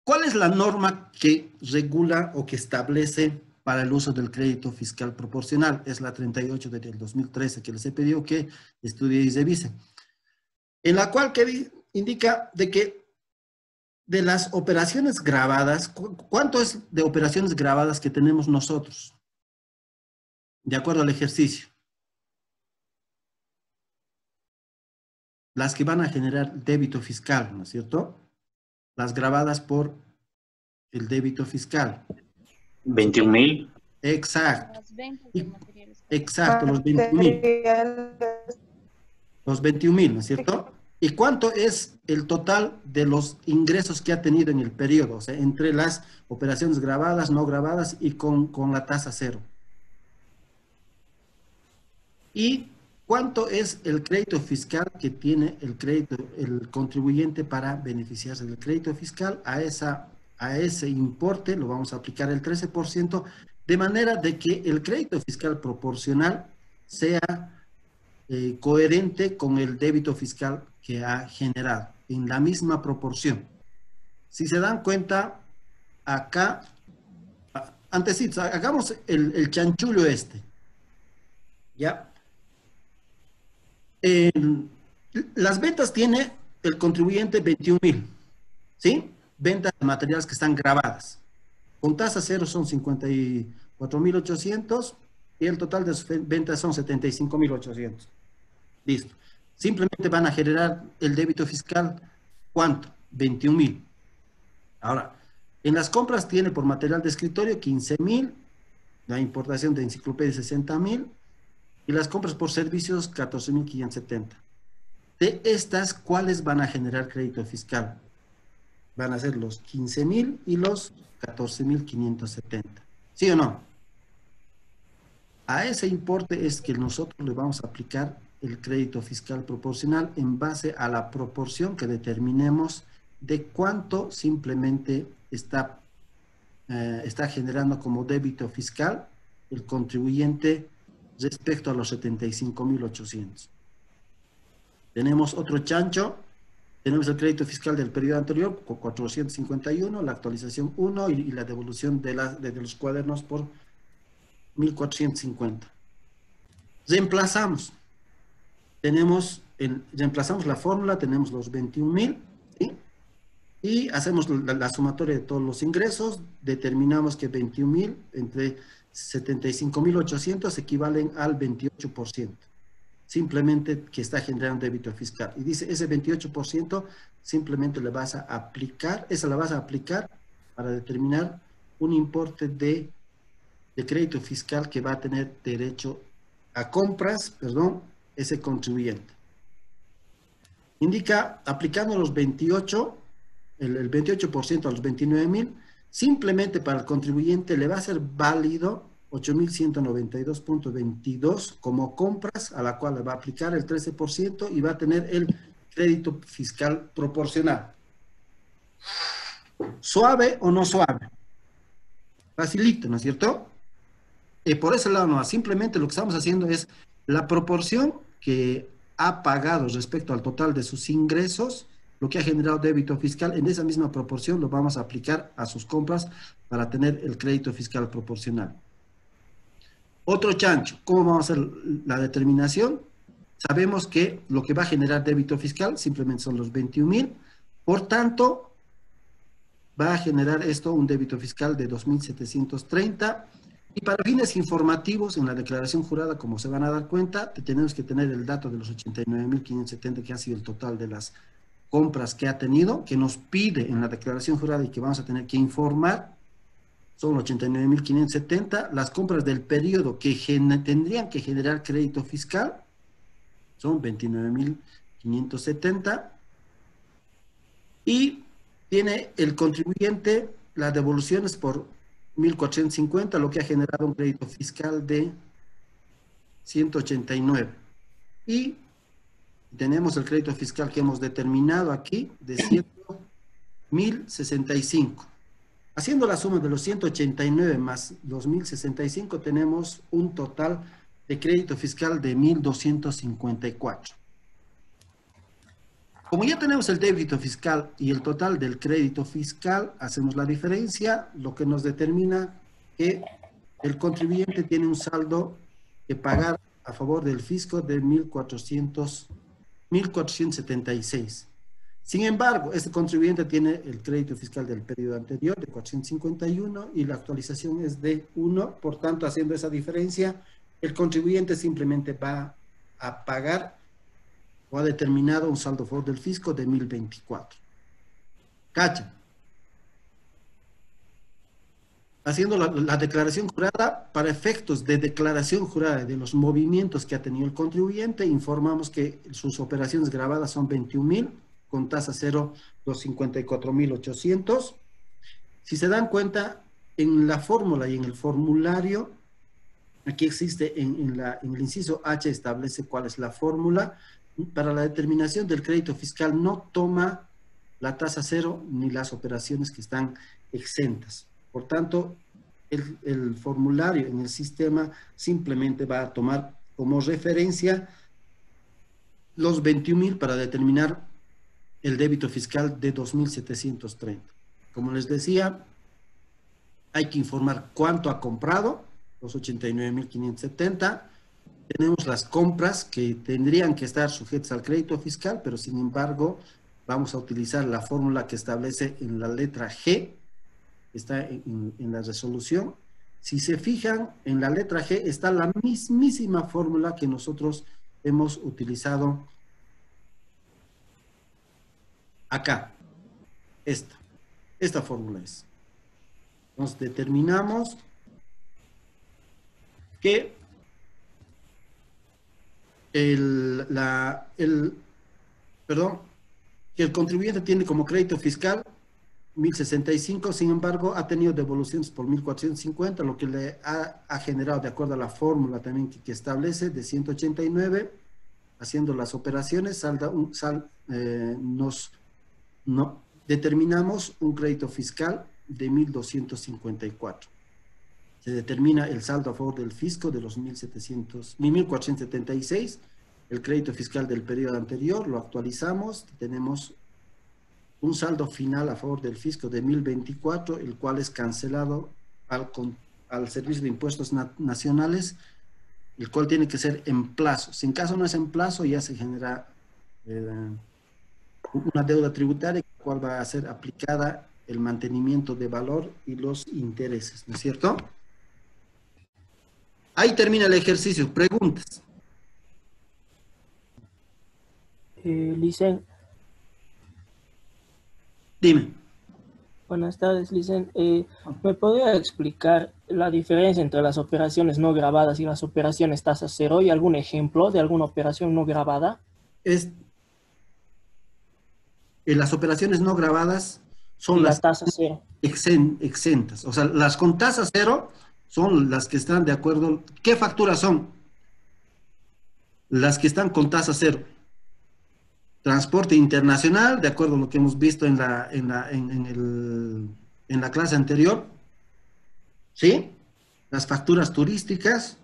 ¿cuál es la norma que regula o que establece para el uso del crédito fiscal proporcional? Es la 38 del 2013 que les he pedido que estudien y revisen. En la cual indica de que de las operaciones grabadas, ¿cuánto es de operaciones grabadas que tenemos nosotros? De acuerdo al ejercicio. las que van a generar débito fiscal, ¿no es cierto? Las grabadas por el débito fiscal. 21.000. Exacto. Las ventas Y- de materiales. Exacto, los 21.000. Los 21.000, ¿no es cierto? ¿Y cuánto es el total de los ingresos que ha tenido en el periodo? O sea, entre las operaciones grabadas, no grabadas y con la tasa cero. ¿Y cuánto es el crédito fiscal que tiene el contribuyente para beneficiarse del crédito fiscal? A ese importe lo vamos a aplicar el 13%, de manera de que el crédito fiscal proporcional sea coherente con el débito fiscal que ha generado, en la misma proporción. Si se dan cuenta, acá, antesito, hagamos el chanchullo este, ¿ya? Las ventas tiene el contribuyente 21.000, ¿sí? Ventas de materiales que están grabadas. Con tasa cero son 54.800 y el total de sus ventas son 75.800. Listo. Simplemente van a generar el débito fiscal, ¿cuánto? 21.000. Ahora, en las compras tiene por material de escritorio 15.000, la importación de enciclopedia 60.000 y las compras por servicios 14.570. De estas, ¿cuáles van a generar crédito fiscal? Van a ser los 15.000 y los 14.570. ¿Sí o no? A ese importe es que nosotros le vamos a aplicar el crédito fiscal proporcional en base a la proporción que determinemos de cuánto simplemente está generando como débito fiscal el contribuyente respecto a los 75.800. Tenemos otro chancho, tenemos el crédito fiscal del periodo anterior, 451, la actualización 1 y la devolución de los cuadernos por 1.450. Reemplazamos. Reemplazamos la fórmula, tenemos los 21.000, ¿sí? Y hacemos la sumatoria de todos los ingresos, determinamos que 21.000 entre 75.800 equivalen al 28%, simplemente que está generando débito fiscal. Y dice, ese 28% simplemente le vas a aplicar, la vas a aplicar para determinar un importe de crédito fiscal que va a tener derecho a compras, ese contribuyente. Indica, aplicando los 28, el 28% a los 29.000, simplemente para el contribuyente le va a ser válido 8.192.22 como compras, a la cual le va a aplicar el 13% y va a tener el crédito fiscal proporcional. ¿Suave o no suave? Facilito, ¿no es cierto? Por ese lado no, simplemente lo que estamos haciendo es la proporción que ha pagado respecto al total de sus ingresos, lo que ha generado débito fiscal, en esa misma proporción lo vamos a aplicar a sus compras para tener el crédito fiscal proporcional. Otro chancho, ¿cómo vamos a hacer la determinación? Sabemos que lo que va a generar débito fiscal simplemente son los 21.000, por tanto, va a generar esto un débito fiscal de 2.730. Y para fines informativos, en la declaración jurada, como se van a dar cuenta, tenemos que tener el dato de los 89.570, que ha sido el total de las compras que ha tenido, que nos pide en la declaración jurada y que vamos a tener que informar. Son 89.570. Las compras del periodo que tendrían que generar crédito fiscal son 29.570. Y tiene el contribuyente las devoluciones por 1.450, lo que ha generado un crédito fiscal de 189. Y tenemos el crédito fiscal que hemos determinado aquí de 1.065. Haciendo la suma de los 189 más los 1.065, tenemos un total de crédito fiscal de 1.254. Como ya tenemos el débito fiscal y el total del crédito fiscal, hacemos la diferencia, lo que nos determina que el contribuyente tiene un saldo que pagar a favor del fisco de 1.476. Sin embargo, este contribuyente tiene el crédito fiscal del periodo anterior de 451 y la actualización es de 1, por tanto, haciendo esa diferencia, el contribuyente simplemente va a pagar o ha determinado un saldo a favor del fisco de 1024. ¿Cacha? Haciendo la declaración jurada, para efectos de declaración jurada de los movimientos que ha tenido el contribuyente, informamos que sus operaciones grabadas son 21.000, con tasa cero los 54.800. Si se dan cuenta, en la fórmula y en el formulario, aquí existe en el inciso H establece cuál es la fórmula. Para la determinación del crédito fiscal no toma la tasa cero ni las operaciones que están exentas. Por tanto, el formulario en el sistema simplemente va a tomar como referencia los 21.000 para determinar el débito fiscal de 2.730. Como les decía, hay que informar cuánto ha comprado, los 89.570. Tenemos las compras que tendrían que estar sujetas al crédito fiscal, pero sin embargo, vamos a utilizar la fórmula que establece en la letra G, está en la resolución. Si se fijan, en la letra G está la mismísima fórmula que nosotros hemos utilizado acá. Esta fórmula es. Nos determinamos que el contribuyente tiene como crédito fiscal 1.065, sin embargo, ha tenido devoluciones por 1.450, lo que le ha generado, de acuerdo a la fórmula también que establece, de 189, haciendo las operaciones, determinamos un crédito fiscal de 1.254. Se determina el saldo a favor del fisco de los 1.476, el crédito fiscal del periodo anterior, lo actualizamos, tenemos un saldo final a favor del fisco de 1.024, el cual es cancelado al Servicio de Impuestos Nacionales, el cual tiene que ser en plazo. Si en caso no es en plazo, ya se genera una deuda tributaria, la cual va a ser aplicada el mantenimiento de valor y los intereses, ¿no es cierto? Ahí termina el ejercicio. ¿Preguntas? Licen. Dime. Buenas tardes, Licen. ¿Me podría explicar la diferencia entre las operaciones no grabadas y las operaciones tasa cero? ¿Y algún ejemplo de alguna operación no grabada? Las operaciones no grabadas son las tasas cero exentas. O sea, las con tasa cero son las que están de acuerdo. ¿Qué facturas son? Las que están con tasa cero. Transporte internacional, de acuerdo a lo que hemos visto en la clase anterior. ¿Sí? Las facturas turísticas,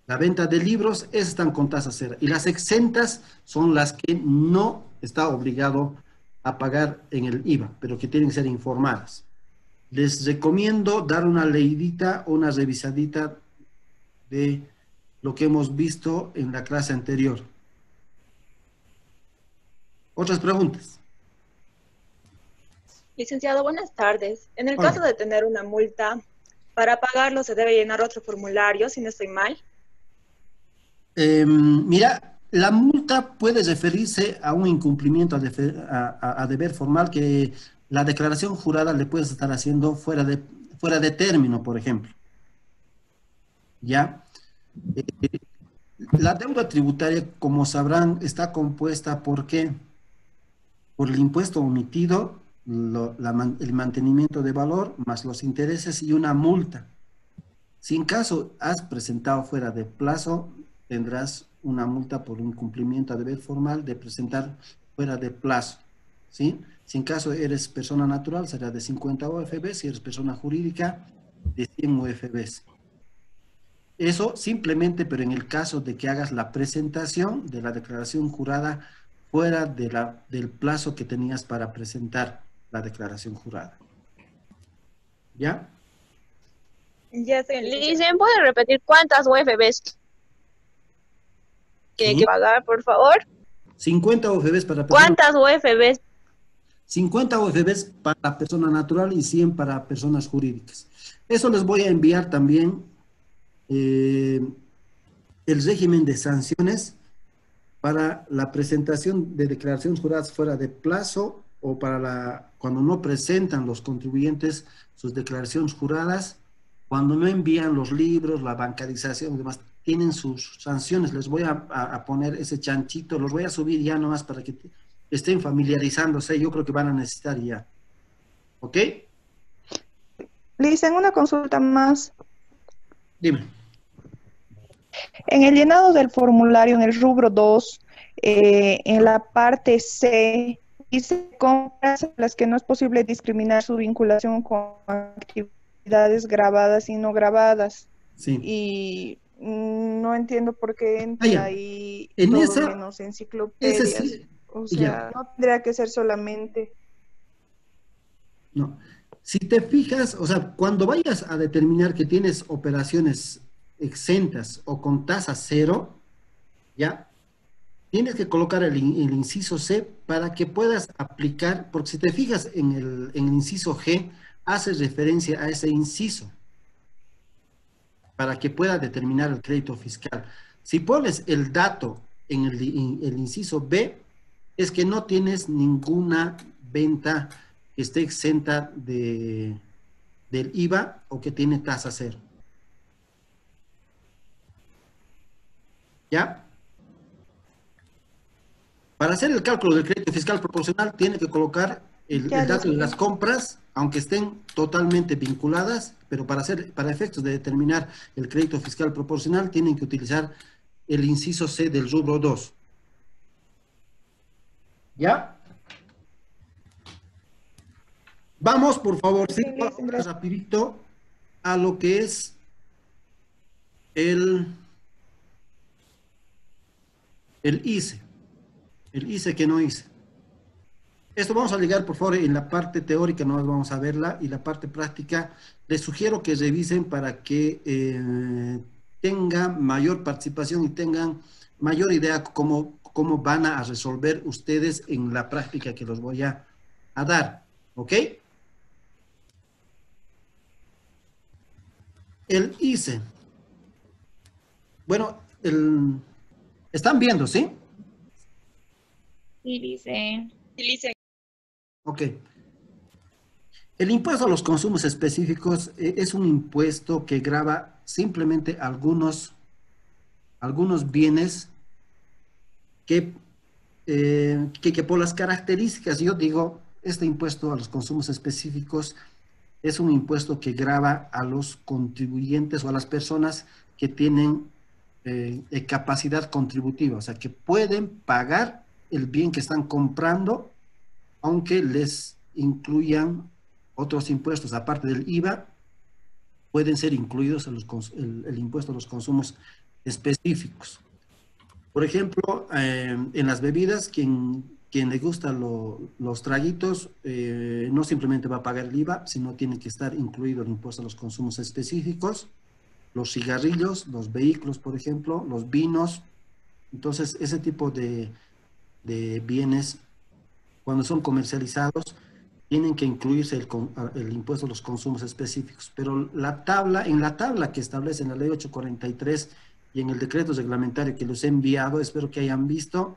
la venta de libros, esas están con tasa cero. Y las exentas son las que no está obligado a pagar en el IVA, pero que tienen que ser informadas. Les recomiendo dar una leidita o una revisadita de lo que hemos visto en la clase anterior. ¿Otras preguntas? Licenciado, buenas tardes. En el Hola. caso de tener una multa, para pagarlo se debe llenar otro formulario, si no estoy mal. Mira, la multa puede referirse a un incumplimiento a deber formal que la declaración jurada le puedes estar haciendo fuera de término, por ejemplo. ¿Ya? La deuda tributaria, como sabrán, está compuesta ¿por qué? Por el impuesto omitido, el mantenimiento de valor, más los intereses y una multa. Si en caso has presentado fuera de plazo, tendrás una multa por incumplimiento a deber formal de presentar fuera de plazo, ¿sí? Si en caso eres persona natural, será de 50 UFBs, si eres persona jurídica, de 100 UFBs. Eso simplemente, pero en el caso de que hagas la presentación de la declaración jurada fuera del plazo que tenías para presentar la declaración jurada. ¿Ya? Ya sé. Licen, ¿puede repetir cuántas UFBs tiene que pagar, por favor? 50 UFBs para persona. ¿Cuántas UFBs? 50 UFBs para persona natural y 100 para personas jurídicas. Eso les voy a enviar también el régimen de sanciones para la presentación de declaraciones juradas fuera de plazo o para cuando no presentan los contribuyentes sus declaraciones juradas, cuando no envían los libros, la bancarización y demás, tienen sus sanciones. Les voy a poner ese chanchito, los voy a subir ya nomás para que estén familiarizándose. Yo creo que van a necesitar ya. ¿Ok? Liz, tengo una consulta más. Dime. En el llenado del formulario, en el rubro 2, en la parte C, dice compras en las que no es posible discriminar su vinculación con actividades grabadas y no grabadas. Sí. Y no entiendo por qué entra ya. ahí En todo esa, menos enciclopedias. sí, O sea, no tendría que ser solamente. No. Si te fijas, o sea, cuando vayas a determinar que tienes operaciones exentas o con tasa cero, ya, tienes que colocar el inciso C para que puedas aplicar, porque si te fijas en el inciso G, hace referencia a ese inciso, para que pueda determinar el crédito fiscal. Si pones el dato en el inciso B, es que no tienes ninguna venta que esté exenta del IVA o que tiene tasa cero. ¿Ya? Para hacer el cálculo del crédito fiscal proporcional, tiene que colocar el dato de las compras, aunque estén totalmente vinculadas, pero para efectos de determinar el crédito fiscal proporcional, tienen que utilizar el inciso C del rubro 2. ¿Ya? Vamos, por favor, sí, rapidito a lo que es el ICE. El ICE que no hice. Esto vamos a ligar, por favor, en la parte teórica, no vamos a verla, y la parte práctica, les sugiero que revisen para que tengan mayor participación y tengan mayor idea cómo van a resolver ustedes en la práctica que los voy a dar. ¿Ok? El ICE. Bueno, están viendo, ¿sí? Sí, dice. Ok. El impuesto a los consumos específicos es un impuesto que grava simplemente algunos bienes que por las características, yo digo, este impuesto a los consumos específicos es un impuesto que grava a los contribuyentes o a las personas que tienen capacidad contributiva, o sea, que pueden pagar el bien que están comprando, aunque les incluyan otros impuestos, aparte del IVA, pueden ser incluidos el impuesto a los consumos específicos. Por ejemplo, en las bebidas, quien le gustan los traguitos, no simplemente va a pagar el IVA, sino tiene que estar incluido el impuesto a los consumos específicos, los cigarrillos, los vehículos, por ejemplo, los vinos. Entonces, ese tipo de bienes, cuando son comercializados, tienen que incluirse el impuesto a los consumos específicos. Pero en la tabla que establece en la ley 843 y en el decreto reglamentario que los he enviado, espero que hayan visto,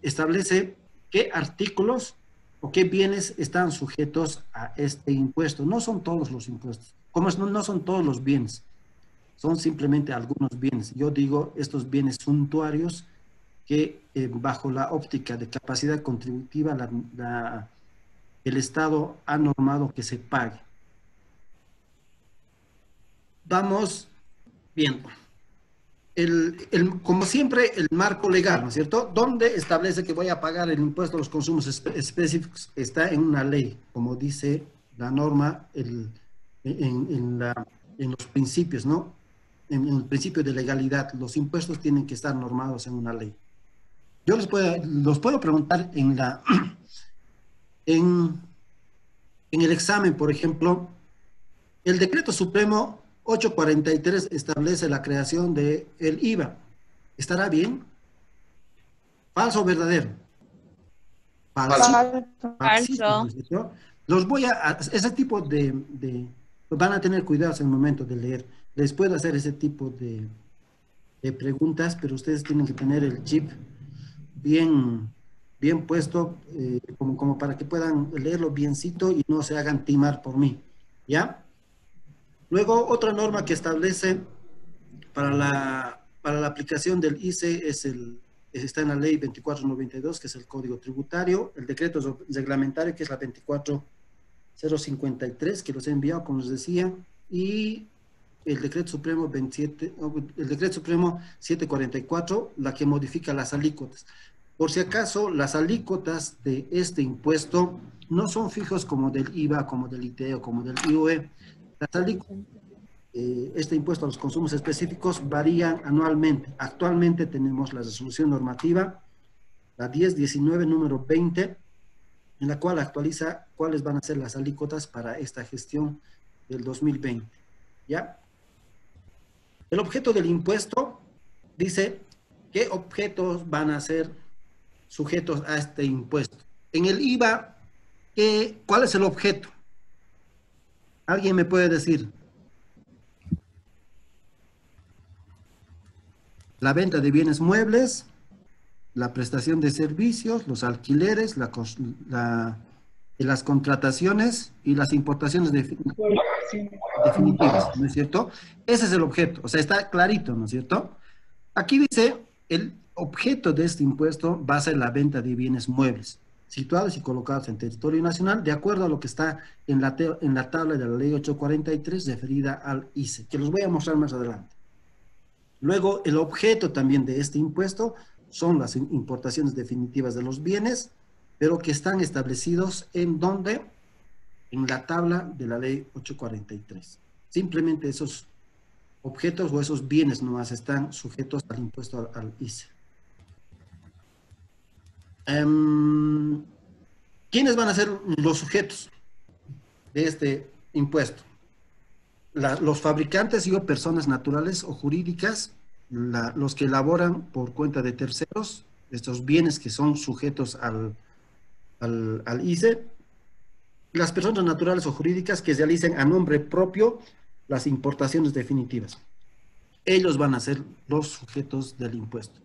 establece qué artículos o qué bienes están sujetos a este impuesto. No son todos los impuestos, como no son todos los bienes, son simplemente algunos bienes. Yo digo estos bienes suntuarios que bajo la óptica de capacidad contributiva el Estado ha normado que se pague. Vamos viendo. Como siempre, el marco legal, ¿no es cierto? ¿Dónde establece que voy a pagar el impuesto a los consumos específicos? Está en una ley, como dice la norma en los principios, ¿no? En el principio de legalidad, los impuestos tienen que estar normados en una ley. Yo los puedo preguntar en el examen, por ejemplo, el decreto supremo 843 establece la creación del IVA. ¿Estará bien? ¿Falso o verdadero? Falso. Falso. Los voy ese tipo van a tener cuidado en el momento de leer. Les puedo hacer ese tipo de preguntas, pero ustedes tienen que tener el chip bien puesto, como para que puedan leerlo biencito y no se hagan timar por mí, ¿ya? Luego, otra norma que establece para la aplicación del ICE está en la ley 2492, que es el Código Tributario, el decreto reglamentario, que es la 24053, que los he enviado, como les decía, y el decreto supremo 744, la que modifica las alícuotas. Por si acaso, las alícuotas de este impuesto no son fijos como del IVA, como del ITE o como del IOE. Las alícuotas, este impuesto a los consumos específicos varían anualmente. Actualmente tenemos la resolución normativa, la 1019, número 20, en la cual actualiza cuáles van a ser las alícuotas para esta gestión del 2020. ¿Ya? El objeto del impuesto dice qué objetos van a ser sujetos a este impuesto. En el IVA, ¿cuál es el objeto? ¿Alguien me puede decir? La venta de bienes muebles, la prestación de servicios, los alquileres, las contrataciones y las importaciones definitivas, ¿no es cierto? Ese es el objeto, o sea, está clarito, ¿no es cierto? Aquí dice, el objeto de este impuesto va a ser la venta de bienes muebles, situados y colocados en territorio nacional, de acuerdo a lo que está en la tabla de la ley 843 referida al ICE, que los voy a mostrar más adelante. Luego, el objeto también de este impuesto son las importaciones definitivas de los bienes, pero que están establecidos en donde, en la tabla de la ley 843. Simplemente esos objetos o esos bienes nomás están sujetos al impuesto al ICE. ¿Quiénes van a ser los sujetos de este impuesto? Los fabricantes y o personas naturales o jurídicas, los que elaboran por cuenta de terceros, estos bienes que son sujetos al ICE, las personas naturales o jurídicas que realicen a nombre propio las importaciones definitivas. Ellos van a ser los sujetos del impuesto.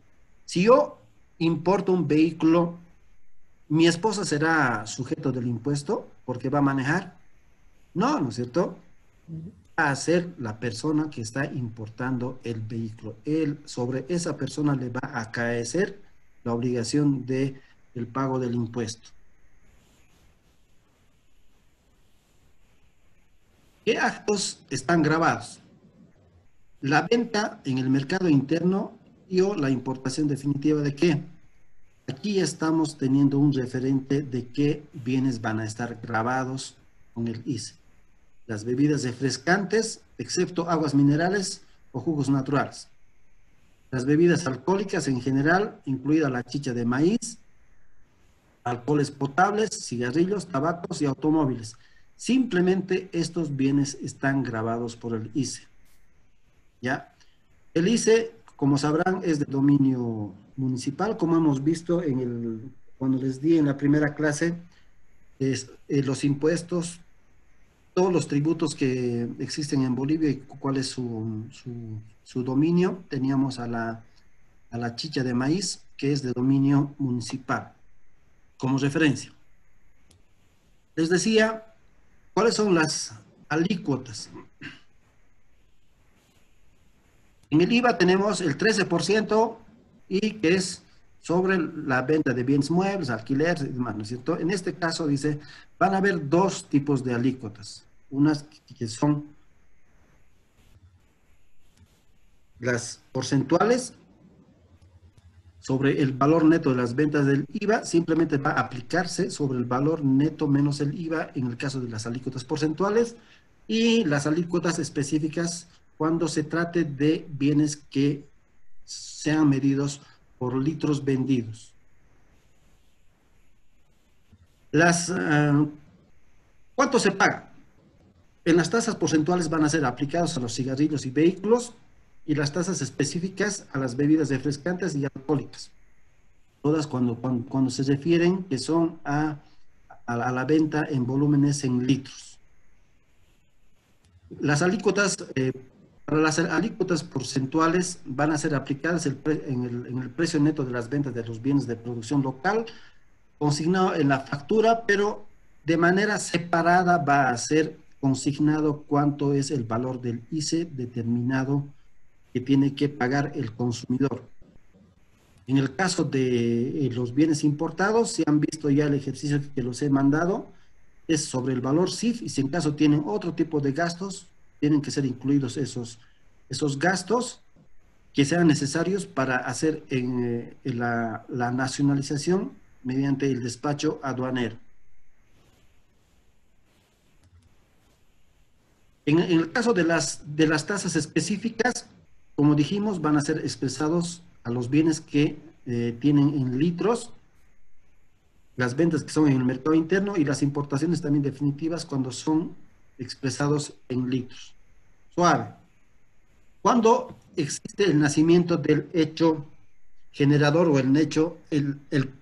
Si yo importo un vehículo, ¿mi esposa será sujeto del impuesto porque va a manejar? No, ¿no es cierto? Va a ser la persona que está importando el vehículo. Sobre esa persona le va a caer la obligación del pago del impuesto. ¿Qué actos están grabados? La venta en el mercado interno y o la importación definitiva de qué. Aquí estamos teniendo un referente de qué bienes van a estar grabados con el ICE. Las bebidas refrescantes, excepto aguas minerales o jugos naturales. Las bebidas alcohólicas en general, incluida la chicha de maíz, alcoholes potables, cigarrillos, tabacos y automóviles. Simplemente estos bienes están grabados por el ICE. ¿Ya? El ICE, como sabrán, es de dominio municipal, como hemos visto cuando les di en la primera clase, los impuestos, todos los tributos que existen en Bolivia y cuál es su dominio. Teníamos a la chicha de maíz, que es de dominio municipal, como referencia. Les decía, ¿cuáles son las alícuotas? En el IVA tenemos el 13% y que es sobre la venta de bienes muebles, alquileres y demás, ¿no es cierto? En este caso dice, van a haber dos tipos de alícuotas. Unas que son las porcentuales sobre el valor neto de las ventas del IVA, simplemente va a aplicarse sobre el valor neto menos el IVA en el caso de las alícuotas porcentuales, y las alícuotas específicas cuando se trate de bienes que sean medidos por litros vendidos. ¿Cuánto se paga? En las tasas porcentuales van a ser aplicados a los cigarrillos y vehículos, y las tasas específicas a las bebidas refrescantes y alcohólicas. Todas cuando se refieren que son a la venta en volúmenes en litros. Las alícuotas Para las alícuotas porcentuales van a ser aplicadas en el precio neto de las ventas de los bienes de producción local, consignado en la factura, pero de manera separada va a ser consignado cuánto es el valor del ICE determinado que tiene que pagar el consumidor. En el caso de los bienes importados, si han visto ya el ejercicio que los he mandado, es sobre el valor CIF, y si en caso tienen otro tipo de gastos, tienen que ser incluidos esos gastos que sean necesarios para hacer la nacionalización mediante el despacho aduanero. En el caso de las tasas específicas, como dijimos, van a ser expresados a los bienes que tienen en litros, las ventas que son en el mercado interno y las importaciones también definitivas cuando son expresados en litros. Suave. Cuando existe el nacimiento del hecho generador o el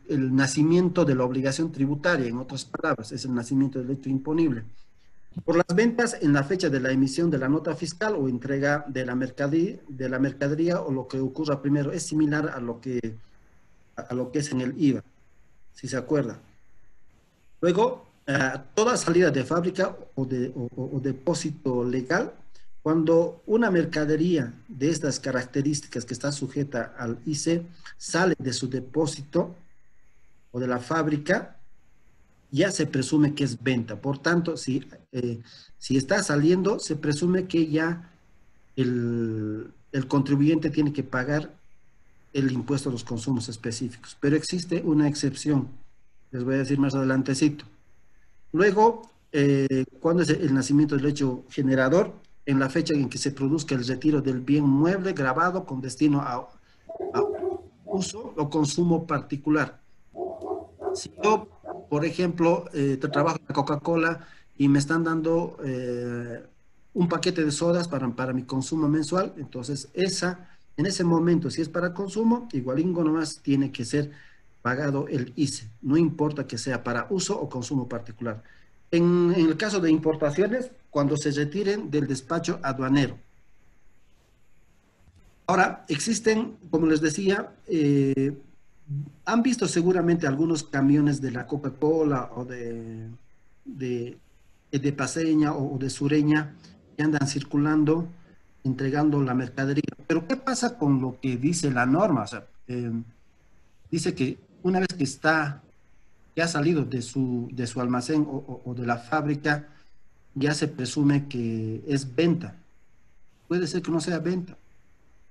nacimiento de la obligación tributaria, en otras palabras, es el nacimiento del hecho imponible. Por las ventas en la fecha de la emisión de la nota fiscal o entrega de la mercadería o lo que ocurra primero, es similar a lo que es en el IVA, si se acuerda. Luego, toda salida de fábrica o depósito legal, cuando una mercadería de estas características que está sujeta al ICE sale de su depósito o de la fábrica, ya se presume que es venta. Por tanto, si está saliendo, se presume que ya el contribuyente tiene que pagar el impuesto a los consumos específicos. Pero existe una excepción, les voy a decir más adelantecito. Luego, cuando es el nacimiento del hecho generador, en la fecha en que se produzca el retiro del bien mueble grabado con destino a uso o consumo particular. Si yo, por ejemplo, trabajo en Coca-Cola y me están dando un paquete de sodas para mi consumo mensual, entonces en ese momento, si es para consumo, igualingo nomás tiene que ser pagado el ICE, no importa que sea para uso o consumo particular. En el caso de importaciones, cuando se retiren del despacho aduanero. Ahora, existen, como les decía, han visto seguramente algunos camiones de la Coca-Cola o de Paceña o de Sureña que andan circulando, entregando la mercadería. Pero ¿qué pasa con lo que dice la norma? O sea, dice que una vez que ha salido de su almacén o de la fábrica, ya se presume que es venta. Puede ser que no sea venta.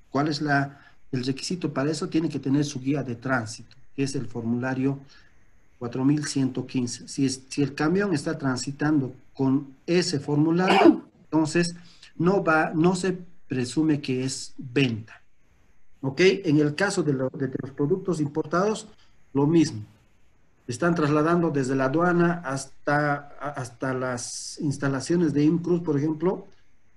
¿Cuál es el requisito para eso? Tiene que tener su guía de tránsito, que es el formulario 4115. Si el camión está transitando con ese formulario, entonces no se presume que es venta. ¿Ok? En el caso de los productos importados, lo mismo. Están trasladando desde la aduana hasta las instalaciones de IMCRUZ, por ejemplo.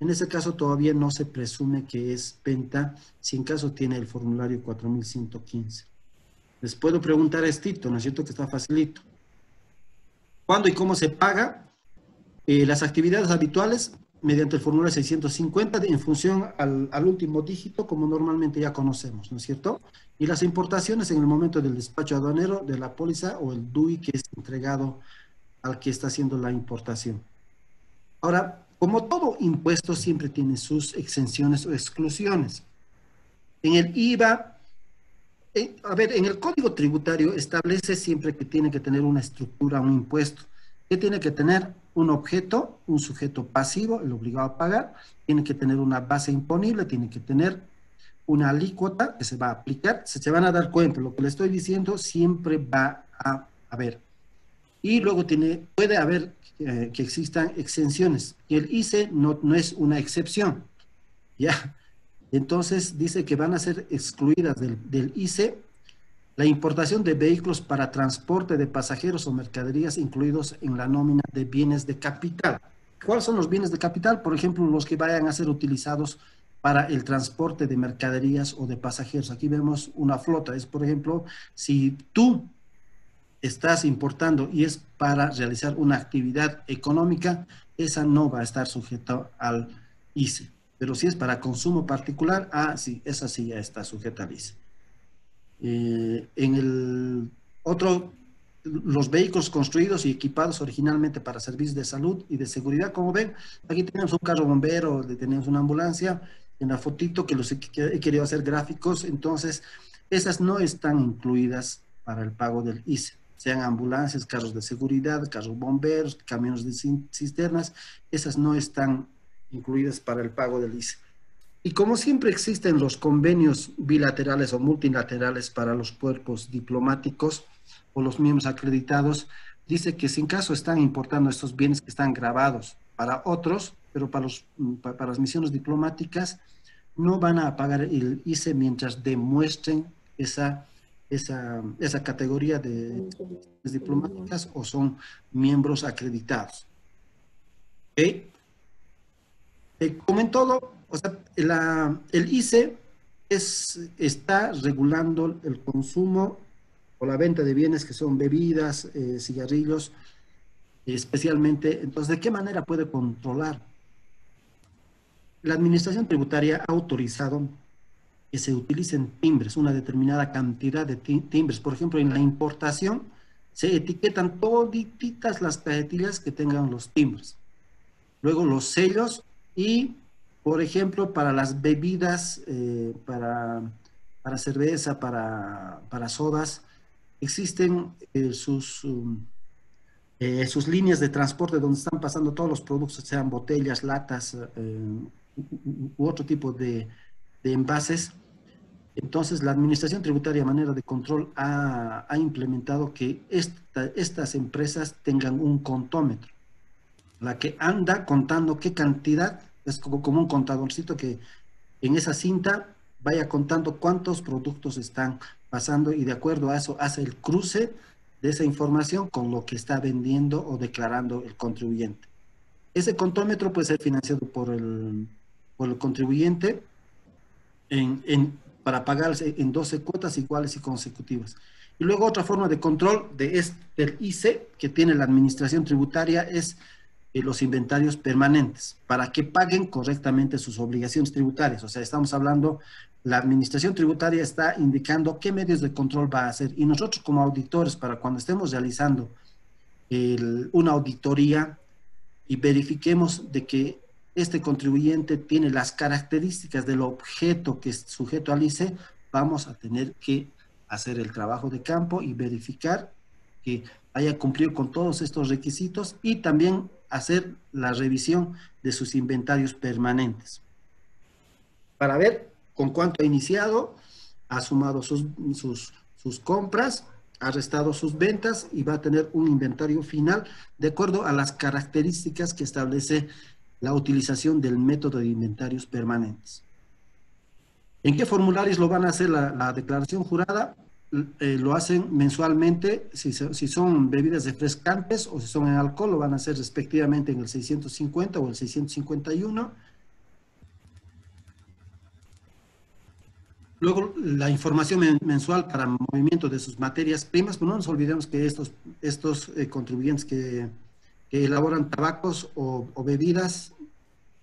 En ese caso todavía no se presume que es venta, si en caso tiene el formulario 4115. Les puedo preguntar esto, ¿no es cierto? Que está facilito. ¿Cuándo y cómo se paga? Las actividades habituales mediante el formulario 650 en función al último dígito, como normalmente ya conocemos, ¿no es cierto? Y las importaciones en el momento del despacho aduanero de la póliza o el DUI que es entregado al que está haciendo la importación. Ahora, como todo impuesto siempre tiene sus exenciones o exclusiones. En el IVA, en el Código Tributario establece siempre que tiene que tener una estructura, un impuesto, que tiene que tener un objeto, un sujeto pasivo, el obligado a pagar, tiene que tener una base imponible, tiene que tener una alícuota que se va a aplicar. Se van a dar cuenta, lo que le estoy diciendo siempre va a haber. Y luego puede haber que existan exenciones, y el ICE no es una excepción, ¿ya? Entonces dice que van a ser excluidas del ICE la importación de vehículos para transporte de pasajeros o mercaderías incluidos en la nómina de bienes de capital. ¿Cuáles son los bienes de capital? Por ejemplo, los que vayan a ser utilizados para el transporte de mercaderías o de pasajeros. Aquí vemos una flota. Es, por ejemplo, si tú estás importando y es para realizar una actividad económica, esa no va a estar sujeta al ICE. Pero si es para consumo particular, sí, esa sí ya está sujeta al ICE. En el otro, los vehículos construidos y equipados originalmente para servicios de salud y de seguridad, como ven, aquí tenemos un carro bombero, tenemos una ambulancia, en la fotito que he querido hacer gráficos, entonces esas no están incluidas para el pago del ICE, sean ambulancias, carros de seguridad, carros bomberos, camiones de cisternas, esas no están incluidas para el pago del ICE. Y como siempre existen los convenios bilaterales o multilaterales para los cuerpos diplomáticos o los miembros acreditados, dice que si en caso están importando estos bienes que están grabados para otros, pero para las misiones diplomáticas, no van a pagar el ICE mientras demuestren esa categoría de diplomáticas o son miembros acreditados. ¿Okay? Como en todo, o sea, el ICE está regulando el consumo o la venta de bienes que son bebidas, cigarrillos, especialmente. Entonces, ¿de qué manera puede controlar? La Administración Tributaria ha autorizado que se utilicen timbres, una determinada cantidad de timbres. Por ejemplo, en la importación se etiquetan toditas las cajetillas que tengan los timbres. Luego los sellos y, por ejemplo, para las bebidas, para cerveza, para sodas, existen sus líneas de transporte donde están pasando todos los productos, sean botellas, latas u otro tipo de envases. Entonces, la Administración Tributaria, a manera de control, ha implementado que estas empresas tengan un contómetro, la que anda contando qué cantidad, es como un contadorcito que en esa cinta vaya contando cuántos productos están pasando y de acuerdo a eso hace el cruce de esa información con lo que está vendiendo o declarando el contribuyente. Ese contómetro puede ser financiado por el contribuyente para pagarse en 12 cuotas iguales y consecutivas. Y luego otra forma de control del ICE que tiene la Administración Tributaria es los inventarios permanentes, para que paguen correctamente sus obligaciones tributarias. O sea, estamos hablando, la Administración Tributaria está indicando qué medios de control va a hacer. Y nosotros como auditores, para cuando estemos realizando una auditoría y verifiquemos de que este contribuyente tiene las características del objeto que es sujeto al ICE, vamos a tener que hacer el trabajo de campo y verificar que haya cumplido con todos estos requisitos y también hacer la revisión de sus inventarios permanentes para ver con cuánto ha iniciado, ha sumado sus compras, ha restado sus ventas y va a tener un inventario final de acuerdo a las características que establece la utilización del método de inventarios permanentes. ¿En qué formularios lo van a hacer la declaración jurada? Lo hacen mensualmente, si son bebidas refrescantes o si son en alcohol, lo van a hacer respectivamente en el 650 o el 651. Luego, la información mensual para movimiento de sus materias primas, pero no nos olvidemos que estos contribuyentes que elaboran tabacos o bebidas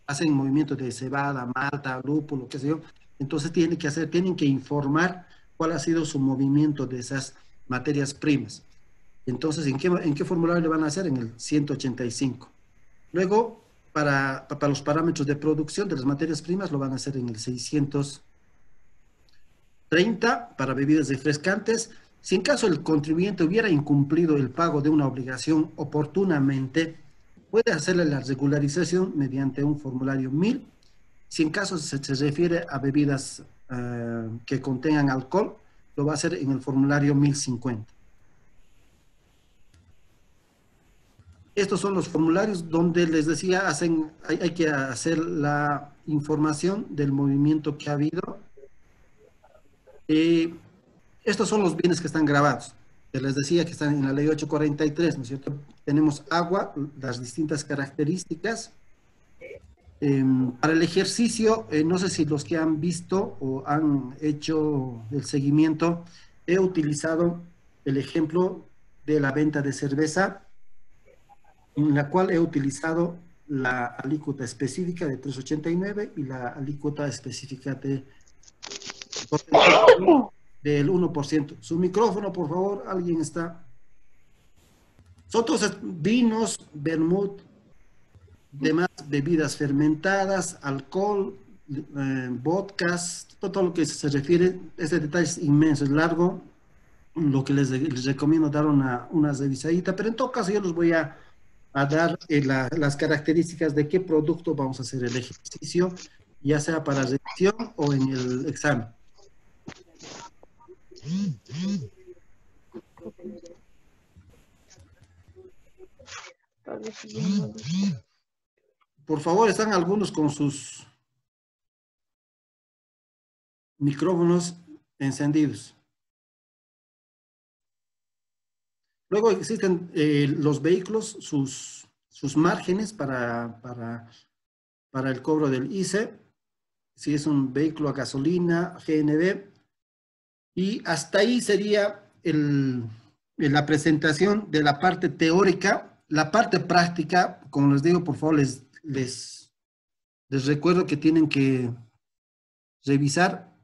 hacen movimiento de cebada, malta, lúpulo, qué sé yo. Entonces tienen que informar cuál ha sido su movimiento de esas materias primas. Entonces, ¿en qué formulario le van a hacer? En el 185. Luego, para los parámetros de producción de las materias primas, lo van a hacer en el 630 para bebidas refrescantes. Si en caso el contribuyente hubiera incumplido el pago de una obligación oportunamente, puede hacerle la regularización mediante un formulario 1000. Si en caso se refiere a bebidas que contengan alcohol, lo va a hacer en el formulario 1050. Estos son los formularios donde les decía, hay que hacer la información del movimiento que ha habido. Estos son los bienes que están grabados. Que les decía que están en la ley 843, ¿no es cierto? Tenemos agua, las distintas características. Para el ejercicio, no sé si los que han visto o han hecho el seguimiento, he utilizado el ejemplo de la venta de cerveza, en la cual he utilizado la alícuota específica de 3,89 y la alícuota específica del 1%. Su micrófono, por favor, ¿alguien está? Son todos vinos, vermut, demás bebidas fermentadas, alcohol, vodkas, todo lo que se refiere. Este detalle es inmenso, es largo, lo que les recomiendo dar una revisadita, pero en todo caso yo les voy a dar las características de qué producto vamos a hacer el ejercicio, ya sea para revisión o en el examen. Por favor, están algunos con sus micrófonos encendidos. Luego existen los vehículos, sus márgenes para el cobro del ICE, si es un vehículo a gasolina, GNV, y hasta ahí sería la presentación de la parte teórica. La parte práctica, como les digo, por favor, les recuerdo que tienen que revisar